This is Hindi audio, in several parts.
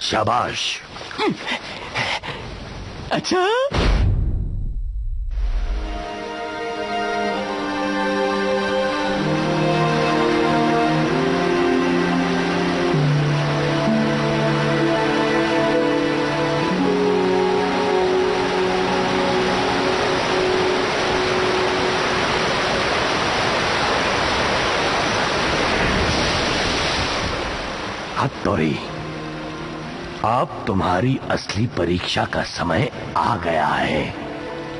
शाबाश। अच्छा, हथौड़ी, अब तुम्हारी असली परीक्षा का समय आ गया है।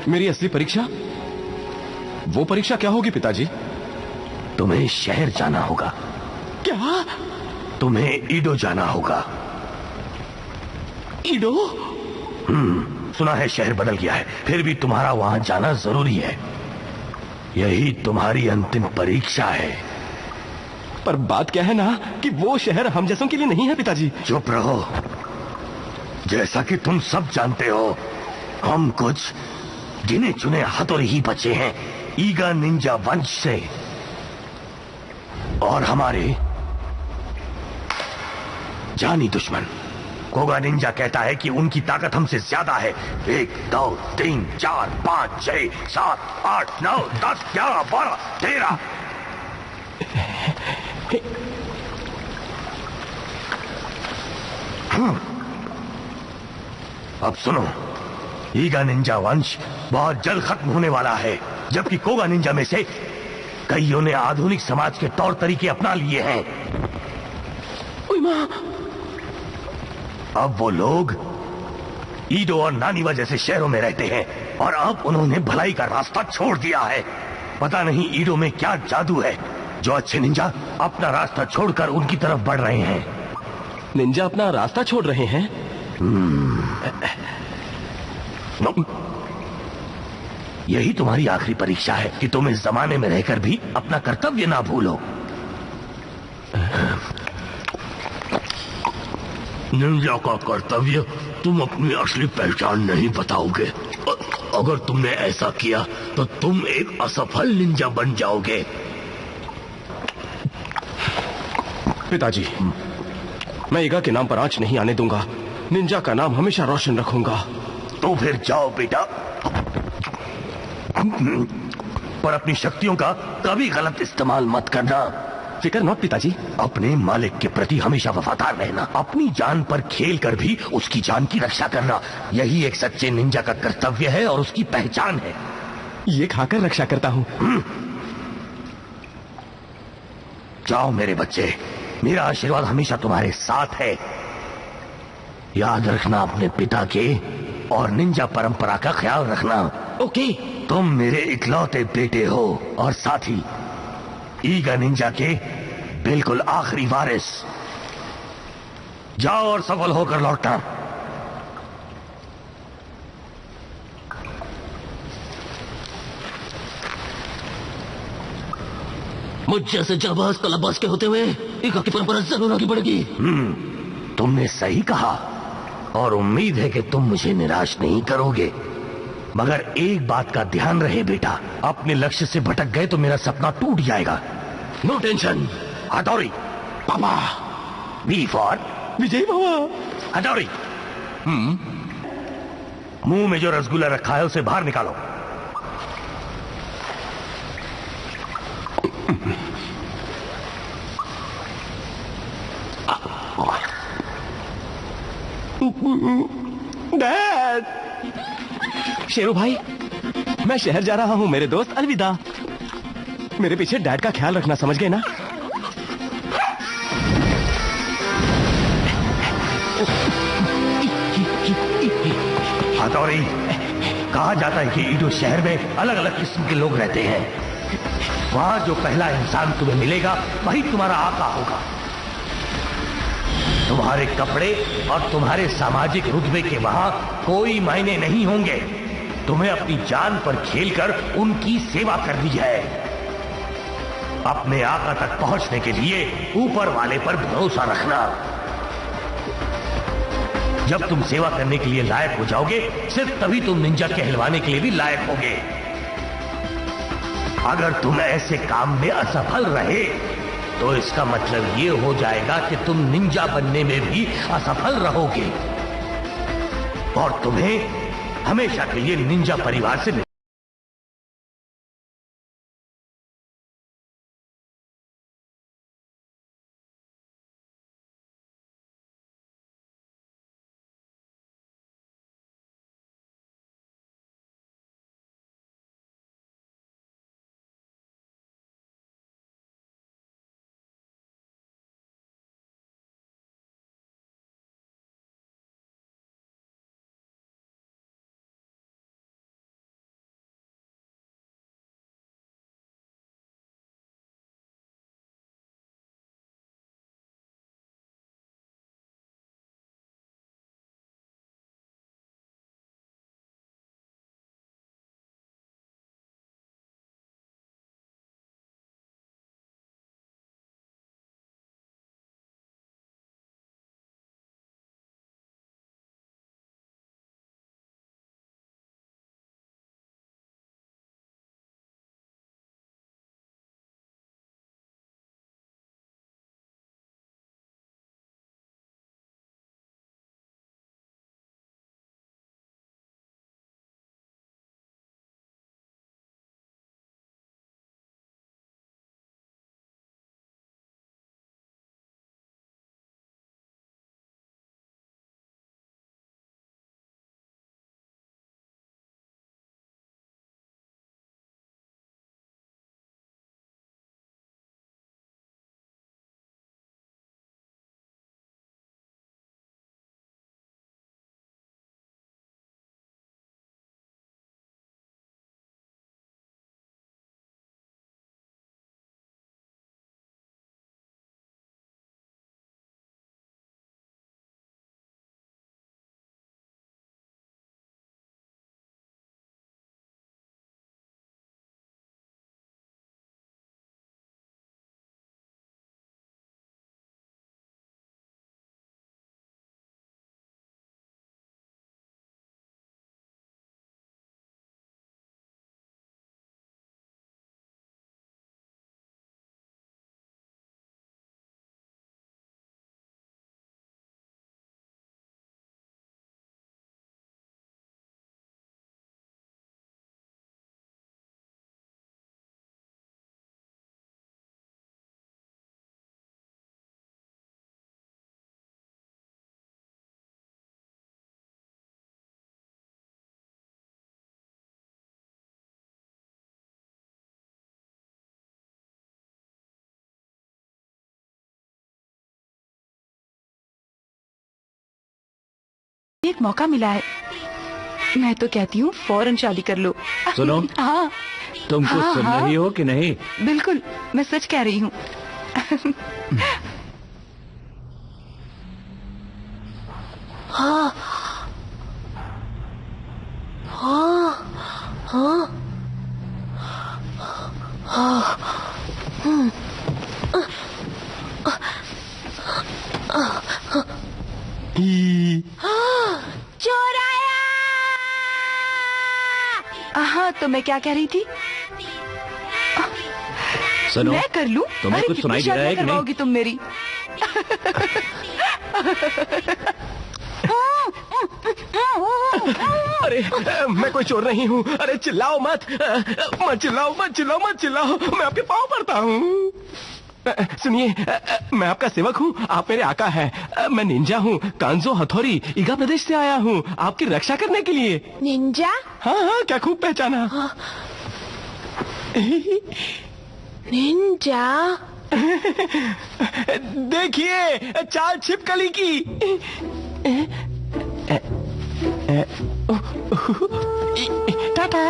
मेरी असली परीक्षा? वो परीक्षा क्या होगी पिताजी? तुम्हें शहर जाना होगा। क्या? तुम्हें ईडो जाना होगा। ईडो? सुना है शहर बदल गया है, फिर भी तुम्हारा वहां जाना जरूरी है। यही तुम्हारी अंतिम परीक्षा है। पर बात क्या है ना कि वो शहर हम जैसों के लिए नहीं है पिताजी। चुप रहो। जैसा कि तुम सब जानते हो, हम कुछ गिने चुने हथौड़ी ही बचे हैं ईगा निंजा वंश से, और हमारे जानी दुश्मन कोगा निंजा कहता है कि उनकी ताकत हमसे ज्यादा है। 1 2 3 4 5 6 7 8 9 10 11 12 13। अब सुनो, ईगा निंजा वंश बहुत जल्द खत्म होने वाला है, जबकि कोगा निंजा में से कईयों ने आधुनिक समाज के तौर तरीके अपना लिए हैं। अब वो लोग ईडो और नानीवा जैसे शहरों में रहते हैं, और अब उन्होंने भलाई का रास्ता छोड़ दिया है। पता नहीं ईडो में क्या जादू है जो अच्छे निंजा अपना रास्ता छोड़कर उनकी तरफ बढ़ रहे हैं। निंजा अपना रास्ता छोड़ रहे हैं? यही तुम्हारी आखिरी परीक्षा है कि तुम इस जमाने में रहकर भी अपना कर्तव्य ना भूलो। निंजा का कर्तव्य, तुम अपनी असली पहचान नहीं बताओगे। अगर तुमने ऐसा किया तो तुम एक असफल निंजा बन जाओगे। पिताजी, मैं ईगा के नाम पर आंच नहीं आने दूंगा। निंजा का नाम हमेशा रोशन रखूंगा। तो फिर जाओ बेटा, पर अपनी शक्तियों का कभी गलत इस्तेमाल मत करना। फिक्र मत पिताजी। अपने मालिक के प्रति हमेशा वफादार रहना। अपनी जान पर खेल कर भी उसकी जान की रक्षा करना, यही एक सच्चे निंजा का कर्तव्य है और उसकी पहचान है। ये खाकर रक्षा करता हूँ। जाओ मेरे बच्चे, मेरा आशीर्वाद हमेशा तुम्हारे साथ है। याद रखना अपने पिता के और निंजा परंपरा का ख्याल रखना। ओके। तुम मेरे इकलौते बेटे हो और साथ ही ईगा निंजा के बिल्कुल आखिरी वारिस। जाओ और सफल होकर लौटना। मुझ जैसे जाबाज कलाबाज के होते हुए ईगा की परंपरा जरूर आगे बढ़ेगी। तुमने सही कहा, और उम्मीद है कि तुम मुझे निराश नहीं करोगे। मगर एक बात का ध्यान रहे बेटा, अपने लक्ष्य से भटक गए तो मेरा सपना टूट जाएगा। No tension. हथौड़ी पापा, वी फॉर विजय बाबा। हथौड़ी, मुंह में जो रसगुल्ला रखा है उसे बाहर निकालो। डैड! शेरू भाई, मैं शहर जा रहा हूं मेरे दोस्त, अलविदा। मेरे पीछे डैड का ख्याल रखना, समझ गए ना? हथौड़ी, कहा जाता है कि ईडो शहर में अलग अलग किस्म के लोग रहते हैं। वहां जो पहला इंसान तुम्हें मिलेगा वही तुम्हारा आका होगा। तुम्हारे कपड़े और तुम्हारे सामाजिक रुतबे के वहां कोई मायने नहीं होंगे। तुम्हें अपनी जान पर खेलकर उनकी सेवा करनी है। अपने आका तक पहुंचने के लिए ऊपर वाले पर भरोसा रखना। जब तुम सेवा करने के लिए लायक हो जाओगे, सिर्फ तभी तुम निंजा कहलवाने के लिए भी लायक होगे। अगर तुम ऐसे काम में असफल रहे तो इसका मतलब ये हो जाएगा कि तुम निंजा बनने में भी असफल रहोगे और तुम्हें हमेशा के लिए निंजा परिवार से एक मौका मिला है, मैं तो कहती हूँ फौरन शादी कर लो। सुनो, हाँ, तुम कुछ सुन रही हो कि नहीं? बिल्कुल, मैं सच कह रही हूँ। हाँ, हाँ, हाँ, हाँ, चोर आया। हाँ, तो मैं क्या कह रही थी? सुनो, मैं कर लूं? तुम्हें कुछ सुनाई दे रहा है कि नहीं? करवाओगी तुम मेरी? अरे मैं कोई चोर नहीं हूँ। अरे चिल्लाओ मत, मत चिल्लाओ, मत चिल्लाओ, मत चिल्लाओ, मैं आपके पाँव पड़ता हूँ। सुनिए, मैं आपका सेवक हूँ, आप मेरे आका हैं। मैं निंजा हूँ, कांजो हथौड़ी ईगा प्रदेश से आया हूँ आपकी रक्षा करने के लिए। निंजा? हाँ हाँ, क्या खूब पहचाना। हाँ। निंजा? देखिए चाल छिपकली की। टाटा।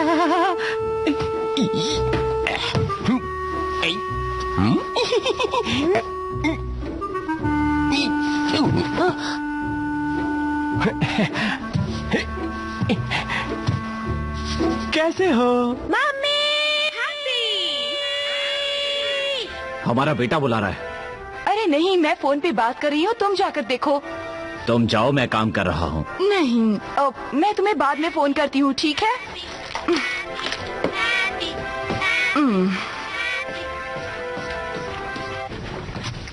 कैसे हो? मम्मी! हमारा बेटा बुला रहा है। अरे नहीं, मैं फोन पे बात कर रही हूँ, तुम जाकर देखो। तुम जाओ, मैं काम कर रहा हूँ। नहीं, मैं तुम्हें बाद में फोन करती हूँ, ठीक है?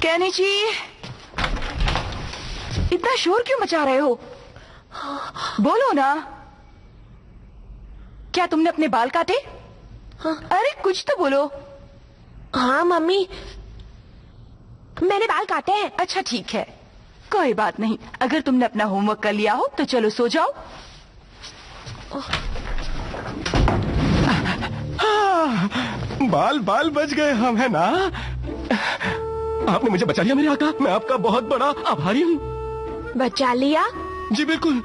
केनिची, इतना शोर क्यों मचा रहे हो? बोलो ना, क्या तुमने अपने बाल काटे? अरे कुछ तो बोलो। हाँ मम्मी, मैंने बाल काटे हैं। अच्छा ठीक है, कोई बात नहीं। अगर तुमने अपना होमवर्क कर लिया हो तो चलो सो जाओ। बाल बाल बच गए हम, है ना? आपने मुझे बचा लिया मेरे आका, मैं आपका बहुत बड़ा आभारी हूँ। बचा लिया? जी बिल्कुल।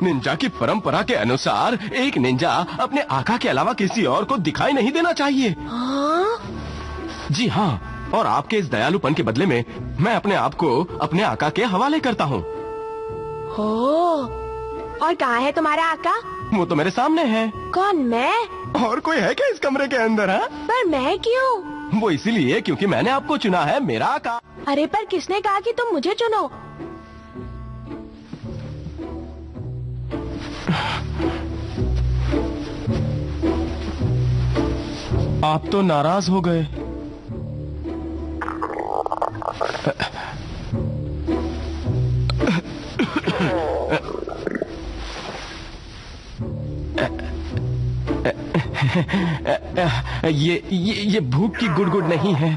निंजा की परंपरा के अनुसार एक निंजा अपने आका के अलावा किसी और को दिखाई नहीं देना चाहिए। हाँ? जी हाँ, और आपके इस दयालुपन के बदले में मैं अपने आप को अपने आका के हवाले करता हूँ। हो, और कहाँ है तुम्हारा आका? वो तो मेरे सामने है। कौन, मैं? और कोई है क्या इस कमरे के अंदर? है पर मैं क्यों? वो इसीलिए क्योंकि मैंने आपको चुना है, मेरा आका। अरे पर किसने कहा कि तुम मुझे चुनो? आप तो नाराज हो गए। ये भूख की गुड़गुड़ नहीं है।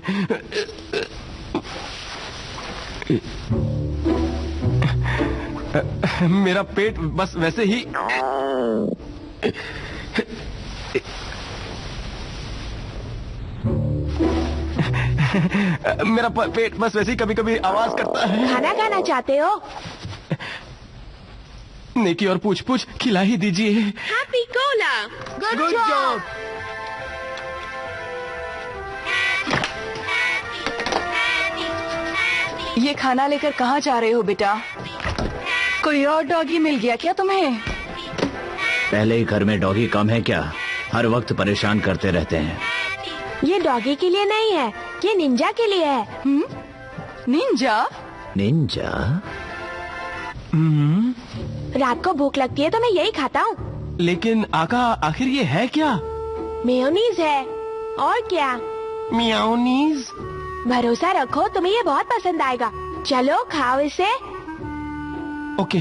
मेरा पेट बस वैसे ही। मेरा पेट बस वैसे ही कभी कभी आवाज करता है। खाना खाना चाहते हो? नेकी और पूछ पूछ खिला ही दीजिए। Happy Cola. Good job. ये खाना लेकर कहाँ जा रहे हो बेटा? कोई और डॉगी मिल गया क्या तुम्हें? पहले ही घर में डॉगी कम है क्या? हर वक्त परेशान करते रहते हैं। ये डॉगी के लिए नहीं है, ये निंजा के लिए है। निंजा? निंजा? रात को भूख लगती है तो मैं यही खाता हूँ। लेकिन आका, आखिर ये है क्या? मेयोनीज है। और क्या? मेयोनीज? भरोसा रखो, तुम्हें ये बहुत पसंद आएगा। चलो खाओ इसे। ओके।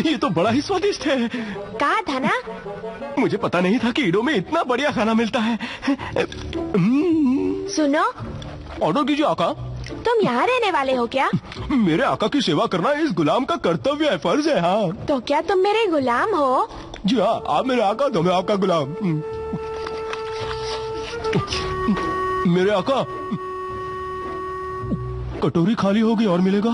ये तो बड़ा ही स्वादिष्ट है। कहा था ना? मुझे पता नहीं था कि ईडो में इतना बढ़िया खाना मिलता है। सुनो, ऑर्डर कीजिए आका। तुम यहाँ रहने वाले हो क्या? मेरे आका की सेवा करना इस गुलाम का कर्तव्य है, फर्ज है। हाँ। तो क्या तुम मेरे गुलाम हो? जी हाँ, आप मेरे आका तो मैं आपका गुलाम। मेरे आका, कटोरी खाली होगी और मिलेगा?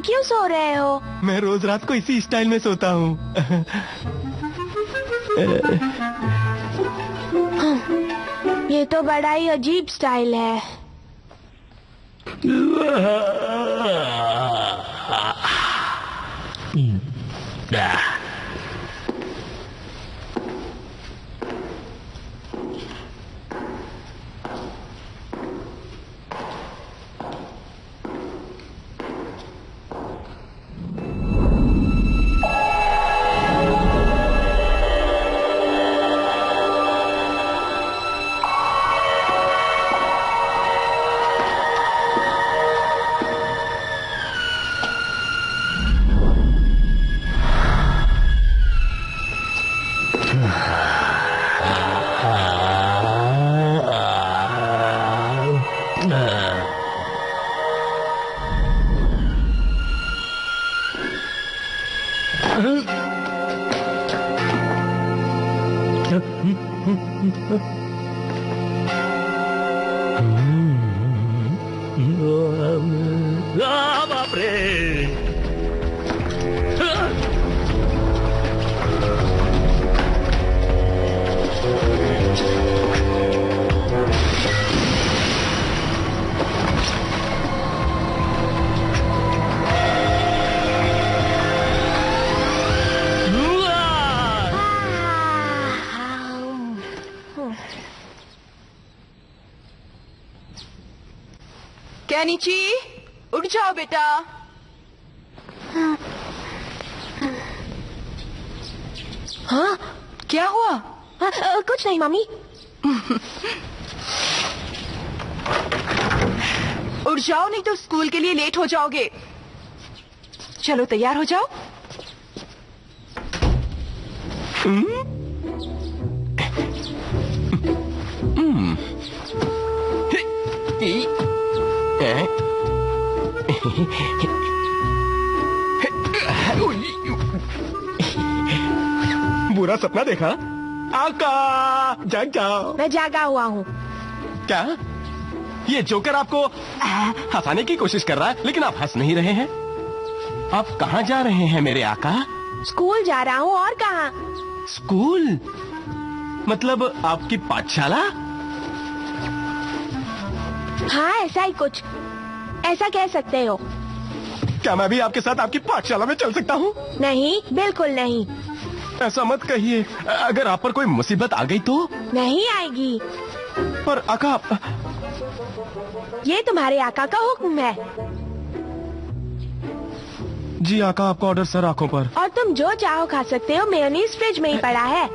क्यों सो रहे हो? मैं रोज रात को इसी स्टाइल में सोता हूँ। ये तो बड़ा ही अजीब स्टाइल है। बाप रे। कैनिची, उठ जाओ बेटा। हाँ? क्या हुआ? कुछ नहीं मम्मी। उठ जाओ, नहीं तो स्कूल के लिए लेट हो जाओगे। चलो तैयार हो जाओ। बुरा सपना देखा? आका, जाग जाओ। मैं जागा हुआ हूँ। क्या? ये जोकर आपको हंसाने की कोशिश कर रहा है, लेकिन आप हंस नहीं रहे हैं। आप कहाँ जा रहे हैं मेरे आका? स्कूल जा रहा हूँ, और कहाँ? स्कूल? मतलब आपकी पाठशाला? हाँ, ऐसा ही कुछ, ऐसा कह सकते हो। क्या मैं भी आपके साथ आपकी पाठशाला में चल सकता हूँ? नहीं, बिल्कुल नहीं। ऐसा मत कहिए। अगर आप पर कोई मुसीबत आ गई तो? नहीं आएगी। पर आका, ये तुम्हारे आका का हुक्म है। जी आका, आपका ऑर्डर सर, आंखों पर। और तुम जो चाहो खा सकते हो, मेयोनीज फ्रिज में ही पड़ा है।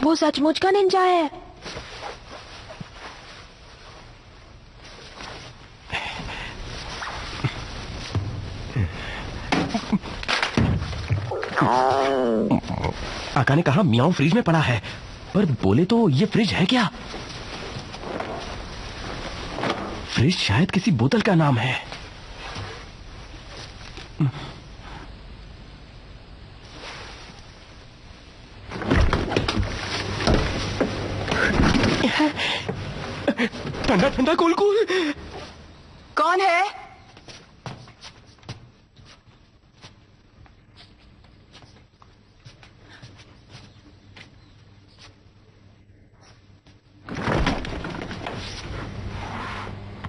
वो सचमुच का निंजा है। आका ने कहा मियाओ फ्रिज में पड़ा है, पर बोले तो ये फ्रिज है क्या? फ्रिज शायद किसी बोतल का नाम है। ठंडा ठंडा कूल कूल। कौन है?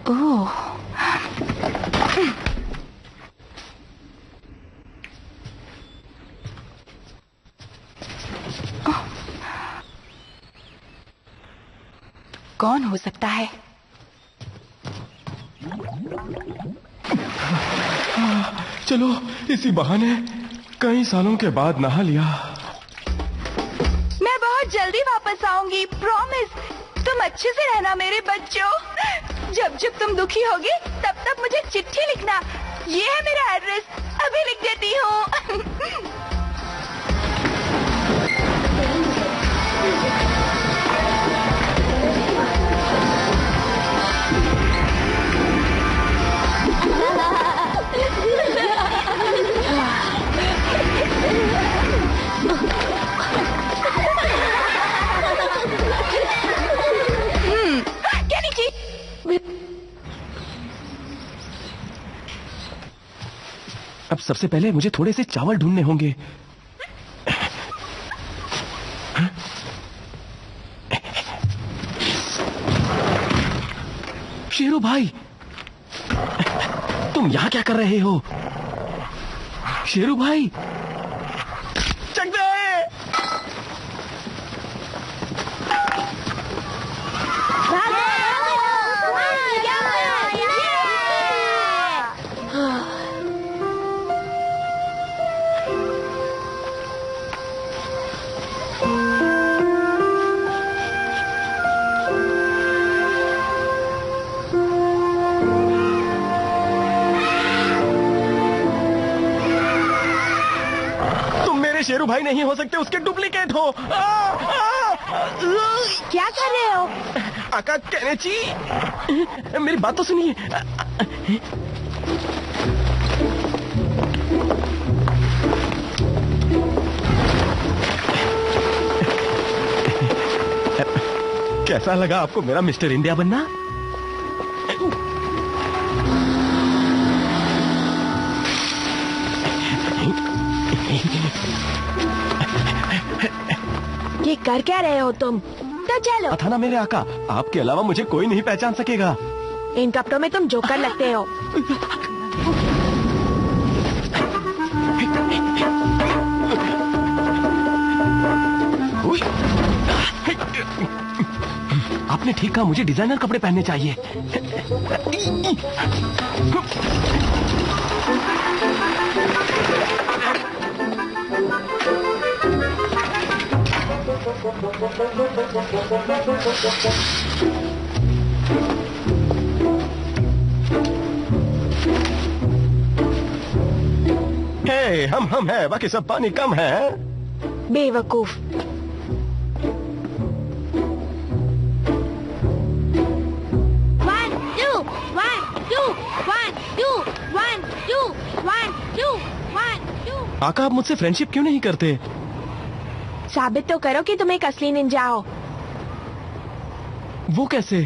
ओह, कौन हो सकता है? चलो इसी बहाने कई सालों के बाद नहा लिया। मैं बहुत जल्दी वापस आऊंगी, प्रॉमिस। तुम अच्छे से रहना मेरे बच्चों। जब जब तुम दुखी होगी तब तब मुझे चिट्ठी लिखना। ये है मेरा एड्रेस, अभी लिख देती हूँ। अब सबसे पहले मुझे थोड़े से चावल ढूंढने होंगे। शेरू भाई, तुम यहां क्या कर रहे हो? शेरू भाई, चक दे! शेरू भाई नहीं हो सकते, उसके डुप्लीकेट हो। क्या कर रहे हो? आका केनेची, मेरी बात तो सुनिए। कैसा लगा आपको मेरा मिस्टर इंडिया बनना? ये कर क्या रहे हो तुम? तो चलो। था ना मेरे आका, आपके अलावा मुझे कोई नहीं पहचान सकेगा। इन कपड़ों में तुम जोकर लगते हो। आपने ठीक कहा, मुझे डिजाइनर कपड़े पहनने चाहिए। हे, हम है, बाकी सब पानी कम है। बेवकूफ। आका, आप मुझसे फ्रेंडशिप क्यों नहीं करते? साबित तो करो कि तुम एक असली निंजा हो। वो कैसे?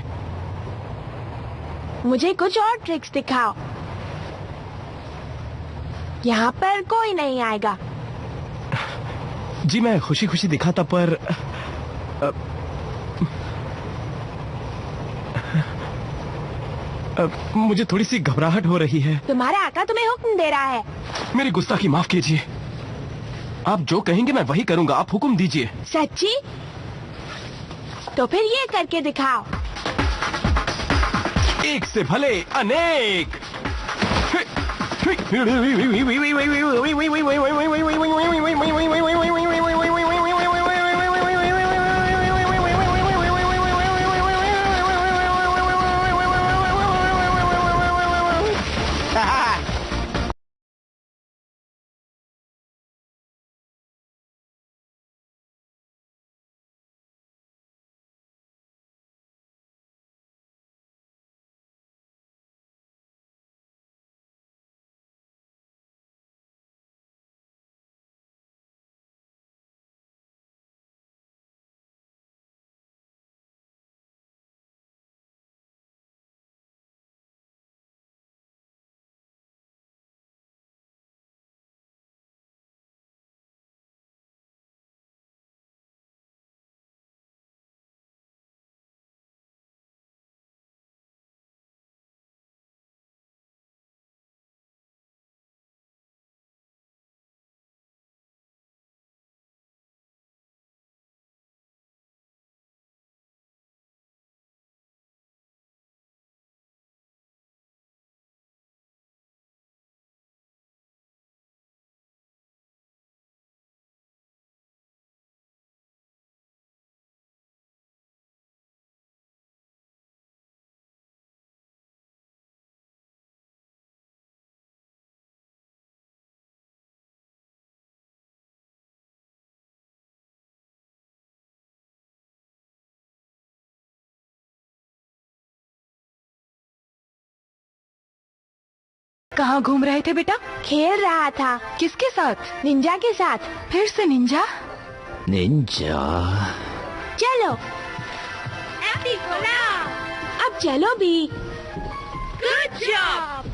मुझे कुछ और ट्रिक्स दिखाओ। यहाँ पर कोई नहीं आएगा। जी मैं खुशी खुशी दिखाता, पर मुझे थोड़ी सी घबराहट हो रही है। तुम्हारा आका तुम्हें हुक्म दे रहा है। मेरी गुस्ताखी माफ कीजिए। आप जो कहेंगे मैं वही करूंगा, आप हुक्म दीजिए। सच्ची? तो फिर ये करके दिखाओ। एक से भले अनेक। कहाँ घूम रहे थे बेटा? खेल रहा था। किसके साथ? निंजा के साथ। फिर से निंजा? निंजा। चलो अब चलो भी। Good job.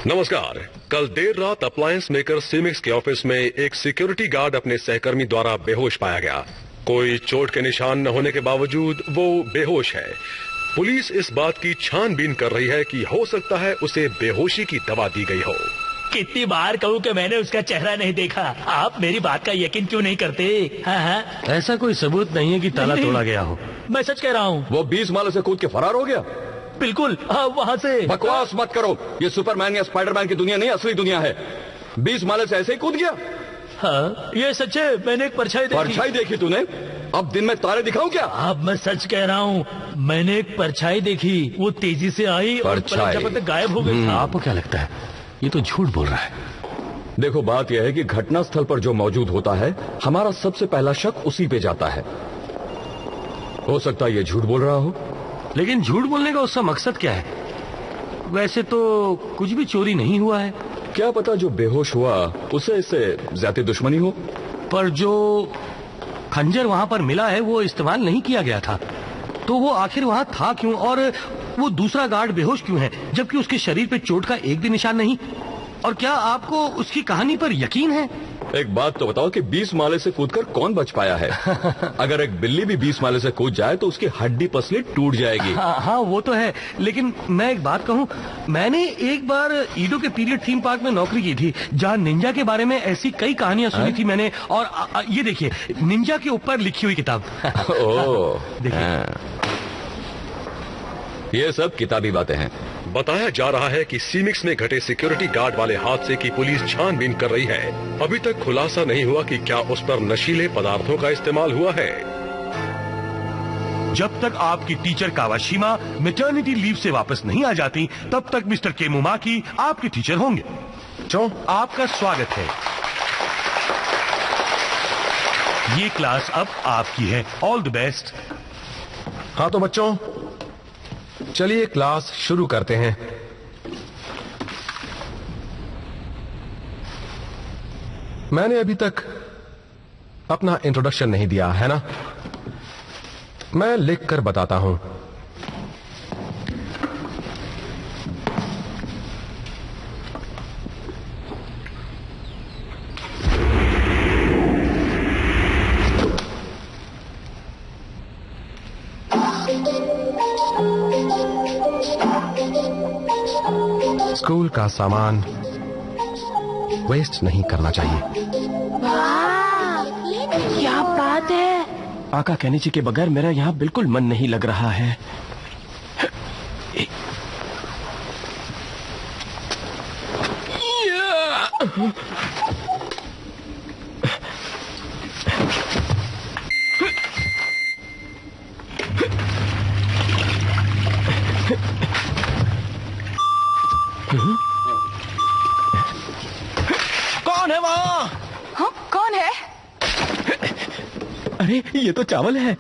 नमस्कार। कल देर रात अप्लायंस मेकर सीमिक्स के ऑफिस में एक सिक्योरिटी गार्ड अपने सहकर्मी द्वारा बेहोश पाया गया। कोई चोट के निशान न होने के बावजूद वो बेहोश है। पुलिस इस बात की छानबीन कर रही है कि हो सकता है उसे बेहोशी की दवा दी गई हो। कितनी बार कहूँ कि मैंने उसका चेहरा नहीं देखा, आप मेरी बात का यकीन क्यों नहीं करते? हाँ। ऐसा कोई सबूत नहीं है कि ताला तोड़ा गया हो। मैं सच कह रहा हूँ। वो 20 माले से कूद के फरार हो गया। बिल्कुल, वहाँ से। बकवास मत करो, ये सुपरमैन या स्पाइडरमैन की दुनिया नहीं, असली दुनिया है। 20 माले से ऐसे ही कूद गया। हाँ, ये सच है। मैंने एक परछाई देखी। परछाई देखी तूने? अब दिन में तारे दिखाऊं क्या? अब मैं सच कह रहा हूँ, मैंने एक परछाई देखी। वो तेजी से आई और पलक गायब हो गई। आपको क्या लगता है ये तो झूठ बोल रहा है? देखो, बात यह है कि घटना स्थल पर जो मौजूद होता है, हमारा सबसे पहला शक उसी पे जाता है। हो सकता है ये झूठ बोल रहा हो। लेकिन झूठ बोलने का उसका मकसद क्या है? वैसे तो कुछ भी चोरी नहीं हुआ है। क्या पता जो बेहोश हुआ उसे इससे ज्यादा दुश्मनी हो। पर जो खंजर वहां पर मिला है वो इस्तेमाल नहीं किया गया था, तो वो आखिर वहां था क्यों? और वो दूसरा गार्ड बेहोश क्यों है जबकि उसके शरीर पे चोट का एक भी निशान नहीं? और क्या आपको उसकी कहानी पर यकीन है? एक बात तो बताओ कि 20 माले से कूदकर कौन बच पाया है? अगर एक बिल्ली भी 20 माले से कूद जाए तो उसकी हड्डी पसली टूट जाएगी। हाँ, वो तो है। लेकिन मैं एक बात कहूँ, मैंने एक बार ईडो के पीरियड थीम पार्क में नौकरी की थी, जहाँ निंजा के बारे में ऐसी कई कहानियां सुनी थी मैंने। और ये देखिए, निंजा के ऊपर लिखी हुई किताब। ओह, देखिए, ये सब किताबी बातें हैं। बताया जा रहा है कि सीमिक्स में घटे सिक्योरिटी गार्ड वाले हादसे की पुलिस छानबीन कर रही है। अभी तक खुलासा नहीं हुआ कि क्या उस पर नशीले पदार्थों का इस्तेमाल हुआ है। जब तक आपकी टीचर कावाशिमा मैटरनिटी लीव से वापस नहीं आ जाती, तब तक मिस्टर केमुमाकी आपके टीचर होंगे। तो आपका स्वागत है। ये क्लास अब आपकी है। All the best. हाँ तो बच्चों, चलिए क्लास शुरू करते हैं। मैंने अभी तक अपना इंट्रोडक्शन नहीं दिया है ना? मैं लिख कर बताता हूं। स्कूल का सामान वेस्ट नहीं करना चाहिए। वाह, क्या बात है। आका केनिची के बगैर मेरा यहाँ बिल्कुल मन नहीं लग रहा है। कौन है वहाँ? हाँ, कौन है? अरे ये तो चावल है।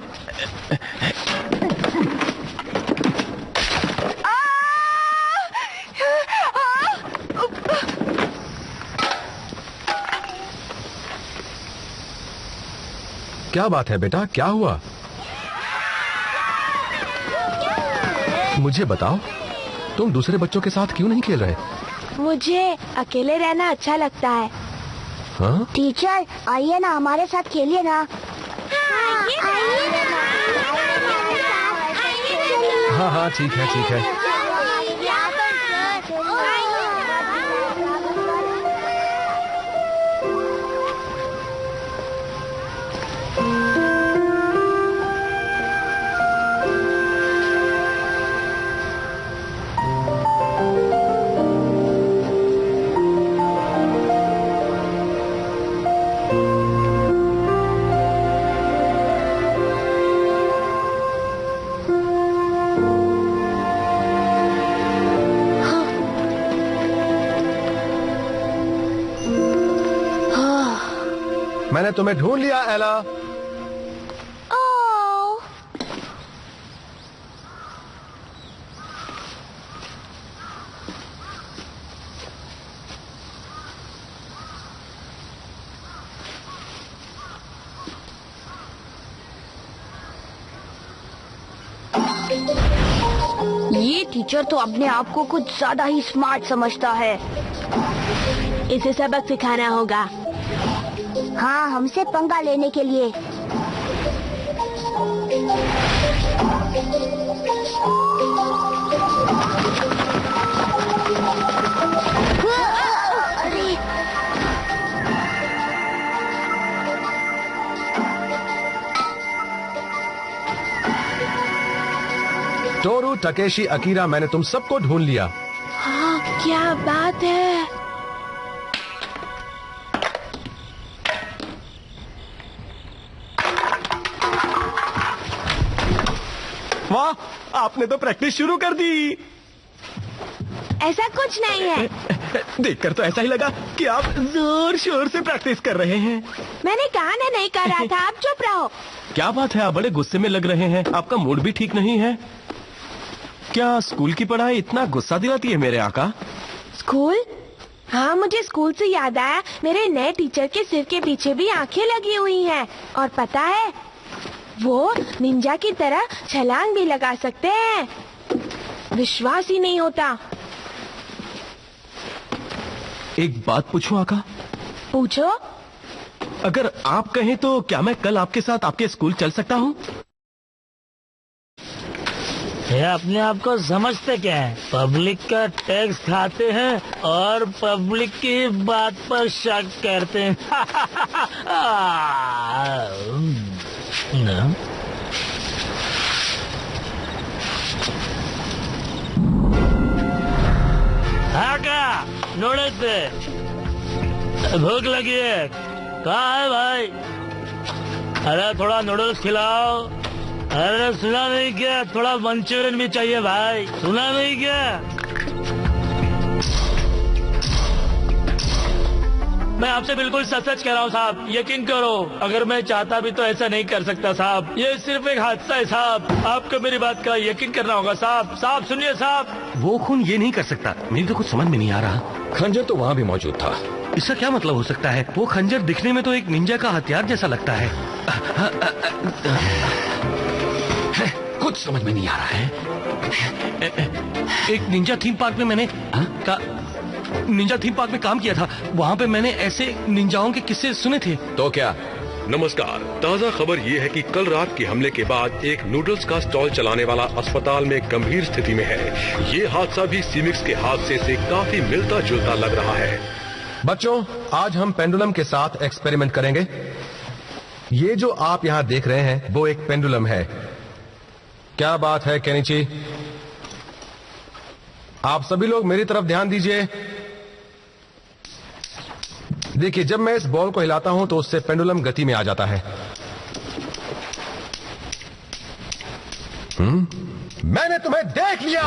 क्या बात है बेटा, क्या हुआ? मुझे बताओ, तुम दूसरे बच्चों के साथ क्यों नहीं खेल रहे? मुझे अकेले रहना अच्छा लगता है। हाँ? टीचर, आइए ना, हमारे साथ खेलिए ना। हाँ हाँ, ठीक है ठीक है। मैंने तुम्हें ढूंढ लिया एला। ओह, ये टीचर तो अपने आप को कुछ ज्यादा ही स्मार्ट समझता है। इसे सबक सिखाना होगा। हाँ, हमसे पंगा लेने के लिए। अरे, टोरू, टकेशी, अकीरा, मैंने तुम सबको ढूंढ लिया। हाँ, क्या बात है। वाह, आपने तो प्रैक्टिस शुरू कर दी। ऐसा कुछ नहीं है। देखकर तो ऐसा ही लगा कि आप जोर शोर से प्रैक्टिस कर रहे हैं। मैंने कहा ना नहीं कर रहा था, आप चुप रहो। क्या बात है, आप बड़े गुस्से में लग रहे हैं। आपका मूड भी ठीक नहीं है क्या? स्कूल की पढ़ाई इतना गुस्सा दिलाती है मेरे आका? स्कूल? हाँ, मुझे स्कूल से याद आया, मेरे नए टीचर के सिर के पीछे भी आंखें लगी हुई हैं। और पता है, वो निंजा की तरह छलांग भी लगा सकते हैं। विश्वास ही नहीं होता। एक बात पूछूं आका? पूछो। अगर आप कहें तो क्या मैं कल आपके साथ आपके स्कूल चल सकता हूँ? ये अपने आप को समझते क्या है? पब्लिक का टैक्स खाते हैं और पब्लिक की बात पर शक करते हैं। ना? हाँ क्या? नूडल्स दे। भूख लगी है। कहाँ है भाई? अरे थोड़ा नूडल्स खिलाओ। अरे सुना नहीं क्या? थोड़ा मंचूरियन भी चाहिए भाई। सुना नहीं क्या? मैं आपसे बिल्कुल सच सच कह रहा हूँ साहब, यकीन करो। अगर मैं चाहता भी तो ऐसा नहीं कर सकता साहब। ये सिर्फ एक हादसा है साहब। आपको मेरी बात का यकीन करना होगा साहब। साहब सुनिए साहब। वो खून ये नहीं कर सकता। मेरी तो कुछ समझ में नहीं आ रहा। खंजर तो वहाँ भी मौजूद था। इसका क्या मतलब हो सकता है? वो खंजर दिखने में तो एक निंजा का हथियार जैसा लगता है। कुछ समझ में नहीं आ रहा है। एक निंजा थीम पार्क में मैंने निंजा थीम पार्क में काम किया था। वहाँ पे मैंने ऐसे निंजाओं के किस्से सुने थे। तो क्या? नमस्कार। ताजा खबर ये है कि कल रात के हमले के बाद एक नूडल्स का स्टॉल चलाने वाला अस्पताल में गंभीर स्थिति में है। ये हादसा भी सीमिक्स के हादसे से काफी मिलता जुलता लग रहा है। बच्चों, आज हम पेंडुलम के साथ एक्सपेरिमेंट करेंगे। ये जो आप यहाँ देख रहे हैं वो एक पेंडुलम है। क्या बात है केनिची? आप सभी लोग मेरी तरफ ध्यान दीजिए। देखिए, जब मैं इस बॉल को हिलाता हूं तो उससे पेंडुलम गति में आ जाता है। मैंने तुम्हें देख लिया।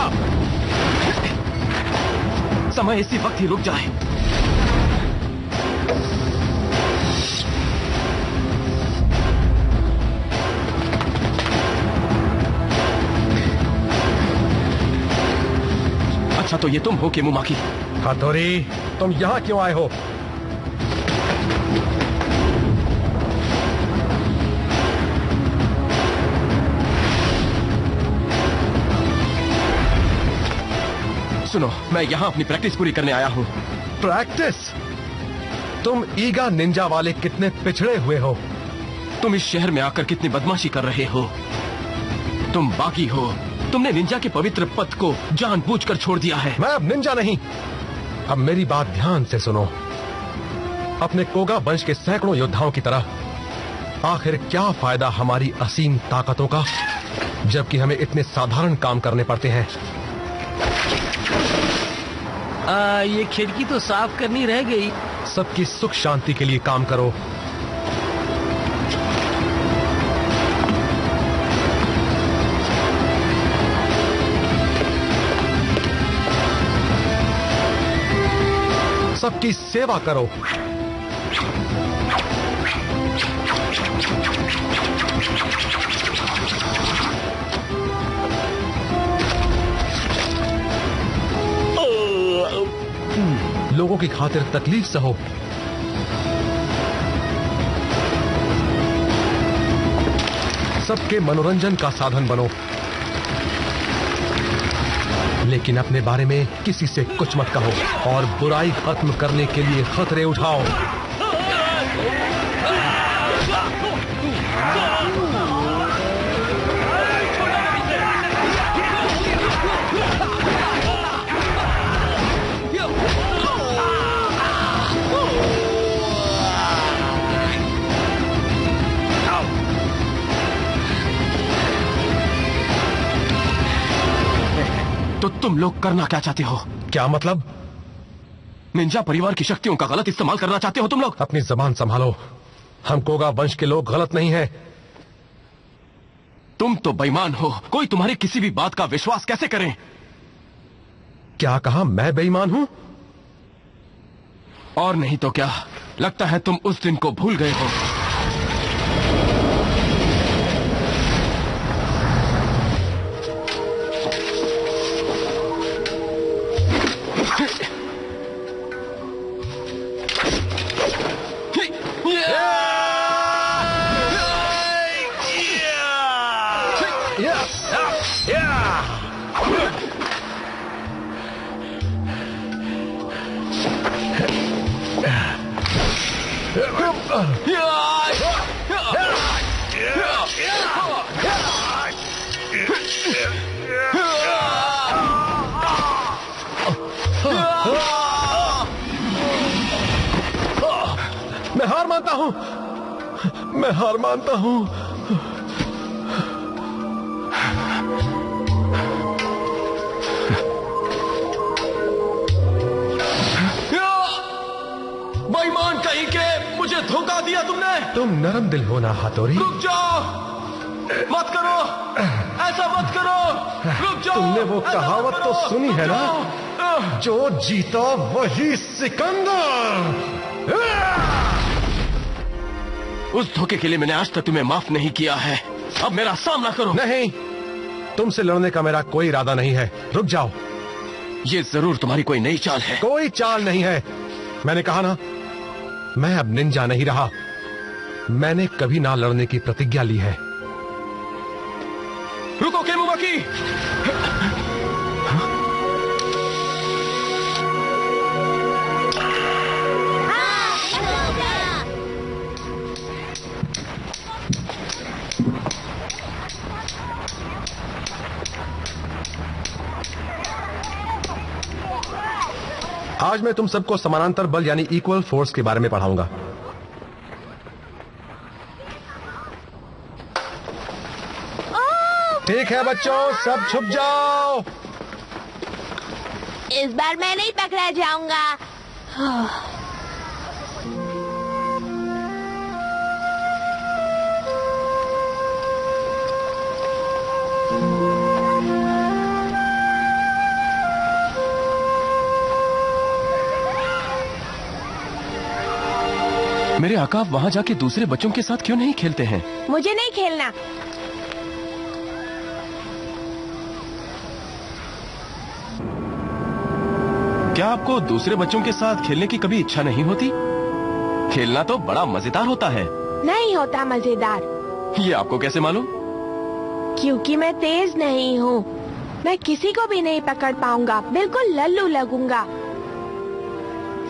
समय इसी वक्त ही रुक जाए। अच्छा, तो ये तुम हो केमुमाकी? हाथोरी, तुम यहां क्यों आए हो? सुनो, मैं यहाँ अपनी प्रैक्टिस पूरी करने आया हूँ। प्रैक्टिस? तुम ईगा निंजा वाले कितने पिछड़े हुए हो। तुम इस शहर में आकर कितनी बदमाशी कर रहे हो। तुम बागी हो। तुमने निंजा के पवित्र पथ को जानबूझकर छोड़ दिया है। मैं अब निंजा नहीं। अब मेरी बात ध्यान से सुनो। अपने कोगा वंश के सैकड़ों योद्धाओं की तरह आखिर क्या फायदा हमारी असीम ताकतों का, जबकि हमें इतने साधारण काम करने पड़ते हैं। ये खिड़की तो साफ करनी रह गई। सबकी सुख शांति के लिए काम करो। सबकी सेवा करो। लोगों की खातिर तकलीफ सहो। सबके मनोरंजन का साधन बनो, लेकिन अपने बारे में किसी से कुछ मत कहो और बुराई खत्म करने के लिए खतरे उठाओ। तो तुम लोग करना क्या चाहते हो? क्या मतलब? निंजा परिवार की शक्तियों का गलत इस्तेमाल करना चाहते हो तुम लोग? अपनी जबान संभालो। हम कोगा वंश के लोग गलत नहीं हैं। तुम तो बेईमान हो। कोई तुम्हारी किसी भी बात का विश्वास कैसे करे? क्या कहा? मैं बेईमान हूं? और नहीं तो क्या, लगता है तुम उस दिन को भूल गए हो। मैं हार मानता हूं। मैं हार मानता हूं। बेईमान कहीं के, मुझे धोखा दिया तुमने। तुम नरम दिल हो ना हाथोरी। रुक जाओ, मत करो, ऐसा मत करो, रुक जाओ। तुमने वो कहावत तो सुनी है ना, जो जीता वही सिकंदर। उस धोखे के लिए मैंने आज तक तुम्हें माफ नहीं किया है। अब मेरा सामना करो। नहीं, तुमसे लड़ने का मेरा कोई इरादा नहीं है। रुक जाओ। ये जरूर तुम्हारी कोई नई चाल है। कोई चाल नहीं है। मैंने कहा ना, मैं अब निंजा नहीं रहा। मैंने कभी ना लड़ने की प्रतिज्ञा ली है। रुको केमुमाकी। आज मैं तुम सबको समानांतर बल यानी इक्वल फोर्स के बारे में पढ़ाऊंगा। ठीक है बच्चों, सब छुप जाओ। इस बार मैं नहीं पकड़ा जाऊंगा। मेरे आका, आप वहां जाके दूसरे बच्चों के साथ क्यों नहीं खेलते हैं? मुझे नहीं खेलना। क्या आपको दूसरे बच्चों के साथ खेलने की कभी इच्छा नहीं होती? खेलना तो बड़ा मजेदार होता है। नहीं होता मजेदार। ये आपको कैसे मालूम? क्योंकि मैं तेज नहीं हूँ। मैं किसी को भी नहीं पकड़ पाऊंगा। बिल्कुल लल्लू लगूंगा।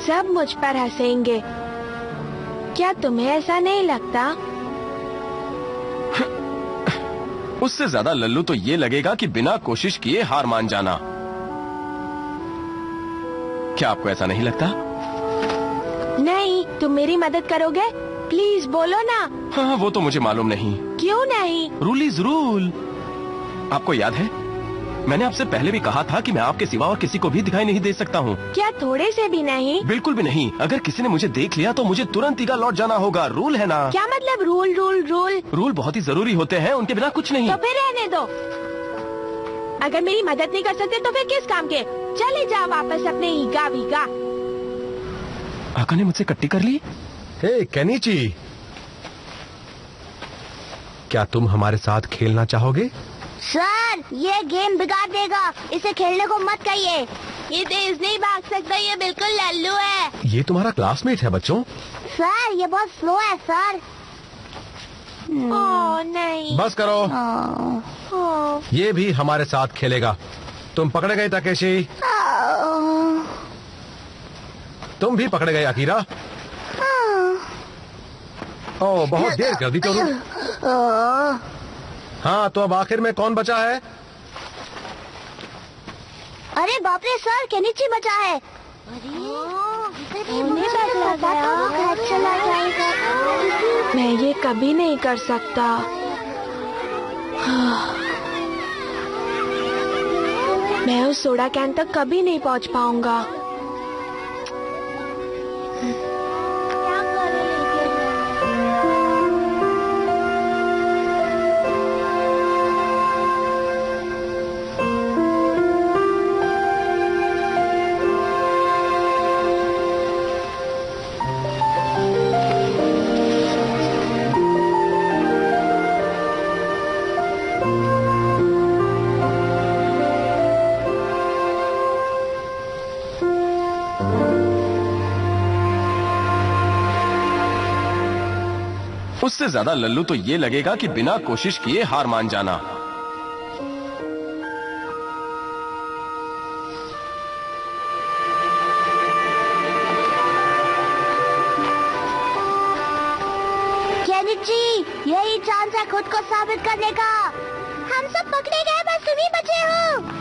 सब मुझ पर हंसेंगे। क्या तुम्हें ऐसा नहीं लगता? उससे ज्यादा लल्लू तो ये लगेगा कि बिना कोशिश किए हार मान जाना। क्या आपको ऐसा नहीं लगता? नहीं, तुम मेरी मदद करोगे? प्लीज बोलो ना। हाँ, वो तो मुझे मालूम नहीं। क्यों नहीं? Rule is rule. आपको याद है, मैंने आपसे पहले भी कहा था कि मैं आपके सिवा और किसी को भी दिखाई नहीं दे सकता हूँ। क्या थोड़े से भी नहीं? बिल्कुल भी नहीं। अगर किसी ने मुझे देख लिया तो मुझे तुरंत ईगा लौट जाना होगा। रूल है ना? क्या मतलब रूल रूल रूल? रूल बहुत ही जरूरी होते हैं, उनके बिना कुछ नहीं। तो फिर रहने दो। अगर मेरी मदद नहीं कर सकते तो फिर किस काम के? चले जाओ वापस अपने ईगा वीगा। आका ने मुझसे कट्टी कर ली। हे केनिची, क्या तुम हमारे साथ खेलना चाहोगे? सर, ये गेम बिगाड़ देगा, इसे खेलने को मत कहिए। ये तेज नहीं भाग सकता, ये बिल्कुल लल्लू है। ये तुम्हारा क्लासमेट है बच्चों। सर, ये बहुत स्लो है सर। ओह नहीं। बस करो। ये भी हमारे साथ खेलेगा। तुम पकड़े गए ताकेशी। तुम भी पकड़े गए अकीरा। ओह, बहुत देर कर दी चोरू। हाँ, तो अब आखिर में कौन बचा है? अरे बाप रे सर, केनिची बचा है। चला जाएगा। मैं ये कभी नहीं कर सकता। मैं उस सोडा कैन तक कभी नहीं पहुंच पाऊंगा। उससे ज्यादा लल्लू तो ये लगेगा कि बिना कोशिश किए हार मान जाना। केनिची, यही चांस है खुद को साबित करने का। हम सब पकड़े गए, बस तुम ही बचे हो।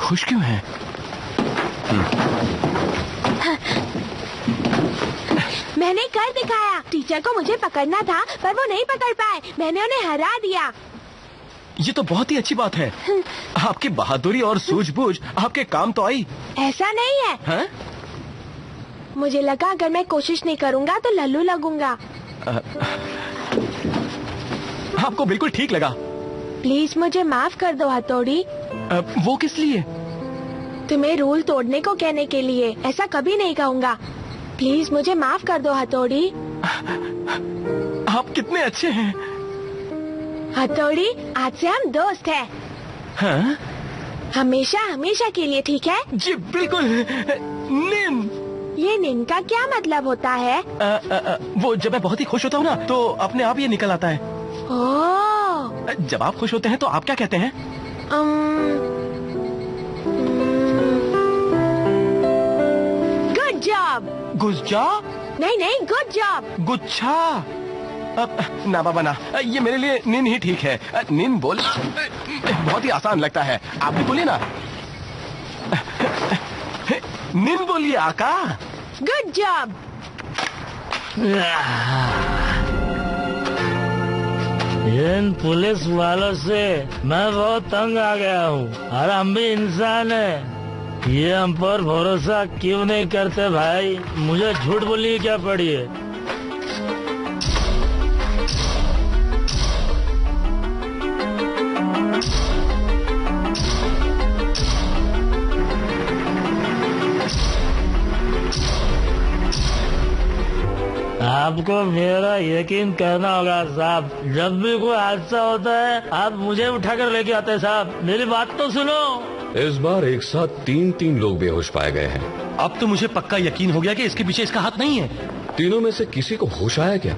खुश क्यों है? मैंने कर दिखाया। टीचर को मुझे पकड़ना था, पर वो नहीं पकड़ पाए। मैंने उन्हें हरा दिया। ये तो बहुत ही अच्छी बात है। आपकी बहादुरी और सूझबूझ आपके काम तो आई। ऐसा नहीं है। हाँ? मुझे लगा अगर मैं कोशिश नहीं करूँगा तो लल्लू लगूंगा। आपको बिल्कुल ठीक लगा। प्लीज मुझे माफ कर दो हथौड़ी। वो किस लिए? तुम्हें रूल तोड़ने को कहने के लिए। ऐसा कभी नहीं कहूँगा। प्लीज मुझे माफ कर दो हथौड़ी। आप कितने अच्छे हैं। हथौड़ी, आज से हम दोस्त हैं। हाँ? हमेशा हमेशा के लिए, ठीक है? जी बिल्कुल। निन। ये निन का क्या मतलब होता है? वो जब मैं बहुत ही खुश होता हूँ ना, तो अपने आप ये निकल आता है। ओह। जब आप खुश होते हैं तो आप क्या कहते हैं? Good job. गुज्जा? नहीं नहीं, गुड जॉब। गुच्छा? ना बाबा ना, ये मेरे लिए निन ही ठीक है। निन बोलना बहुत ही आसान लगता है। आप भी बोलिए ना। निन बोलिए आका। Good job. इन पुलिस वालों से मैं बहुत तंग आ गया हूँ और हम भी इंसान हैं। ये हम पर भरोसा क्यों नहीं करते भाई? मुझे झूठ बोलनी क्या पड़ी है? आपको मेरा यकीन करना होगा साहब। जब भी कोई हादसा होता है आप मुझे उठाकर लेके आते हैं साहब। मेरी बात तो सुनो। इस बार एक साथ 3 लोग बेहोश पाए गए हैं। अब तो मुझे पक्का यकीन हो गया कि इसके पीछे इसका हाथ नहीं है। तीनों में से किसी को होश आया क्या?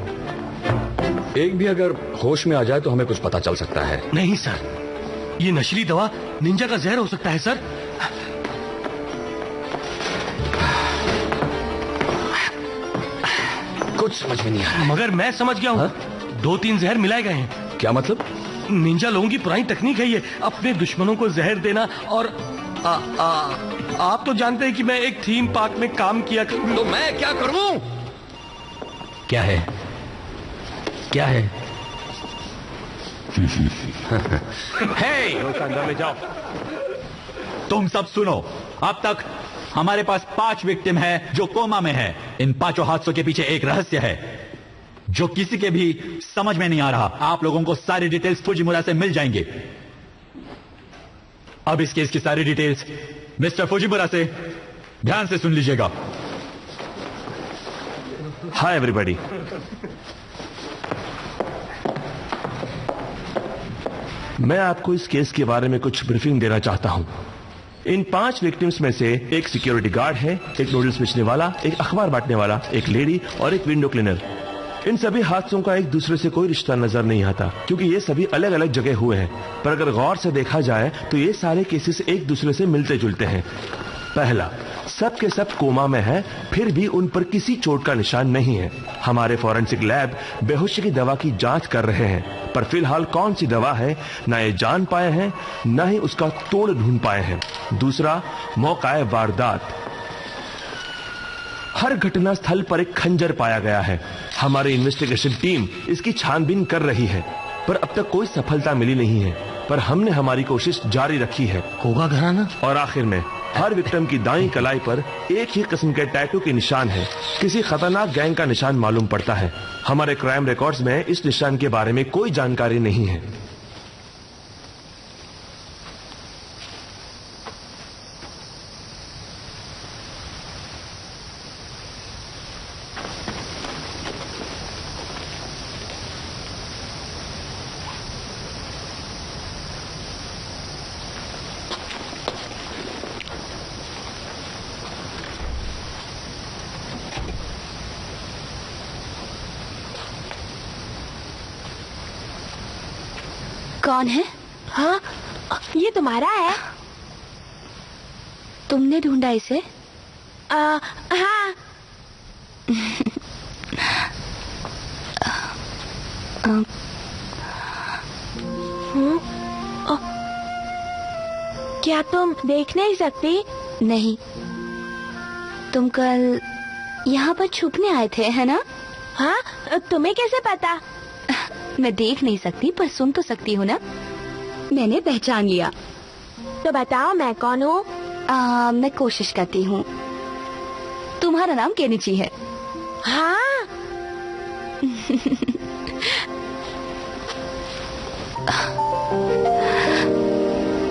एक भी अगर होश में आ जाए तो हमें कुछ पता चल सकता है। नहीं सर, ये नशीली दवा निंजा का जहर हो सकता है सर। कुछ समझ में नहीं आ रहा है। मगर मैं समझ गया हूँ। 2-3 जहर मिलाए गए हैं। क्या मतलब? निंजा लोगों की पुरानी तकनीक है ये, अपने दुश्मनों को जहर देना। और आप तो जानते हैं कि मैं एक थीम पार्क में काम किया। तो मैं क्या करूं? क्या है? क्या है? हे, अंदर ले जाओ। तुम सब सुनो। अब तक हमारे पास 5 विक्टिम है जो कोमा में है। इन 5 हादसों के पीछे एक रहस्य है जो किसी के भी समझ में नहीं आ रहा। आप लोगों को सारी डिटेल्स फुजिमुरा से मिल जाएंगे। अब इस केस की सारी डिटेल्स मिस्टर फुजिमुरा से ध्यान से सुन लीजिएगा। Hi everybody. मैं आपको इस केस के बारे में कुछ ब्रीफिंग देना चाहता हूं। इन 5 विक्टिम्स में से एक सिक्योरिटी गार्ड है, एक नूडल्स बेचने वाला, एक अखबार बांटने वाला, एक लेडी और एक विंडो क्लीनर। इन सभी हादसों का एक दूसरे से कोई रिश्ता नजर नहीं आता क्योंकि ये सभी अलग अलग जगह हुए हैं। पर अगर गौर से देखा जाए तो ये सारे केसेस एक दूसरे से मिलते जुलते हैं। पहला, सब के सब कोमा में है, फिर भी उन पर किसी चोट का निशान नहीं है। हमारे फॉरेंसिक लैब बेहोशी की दवा की जांच कर रहे हैं, पर फिलहाल कौन सी दवा है ना ये जान पाए हैं, ना ही उसका तोड़ ढूंढ पाए हैं। दूसरा, मौका वारदात। हर घटना स्थल पर एक खंजर पाया गया है। हमारी इन्वेस्टिगेशन टीम इसकी छानबीन कर रही है, पर अब तक कोई सफलता मिली नहीं है। पर हमने हमारी कोशिश जारी रखी है। होगा घराना। और आखिर में हर विक्टिम की दाईं कलाई पर एक ही किस्म के टैटू के निशान है। किसी खतरनाक गैंग का निशान मालूम पड़ता है। हमारे क्राइम रिकॉर्ड्स में इस निशान के बारे में कोई जानकारी नहीं है। कौन है? हाँ, ये तुम्हारा है? तुमने ढूंढा इसे? हाँ। क्या तुम देख नहीं सकती? नहीं। तुम कल यहाँ पर छुपने आए थे, है ना? हाँ, तुम्हें कैसे पता? मैं देख नहीं सकती पर सुन तो सकती हूँ ना। मैंने पहचान लिया। तो बताओ मैं कौन हूँ? मैं कोशिश करती हूँ। तुम्हारा नाम केनिची है। हाँ।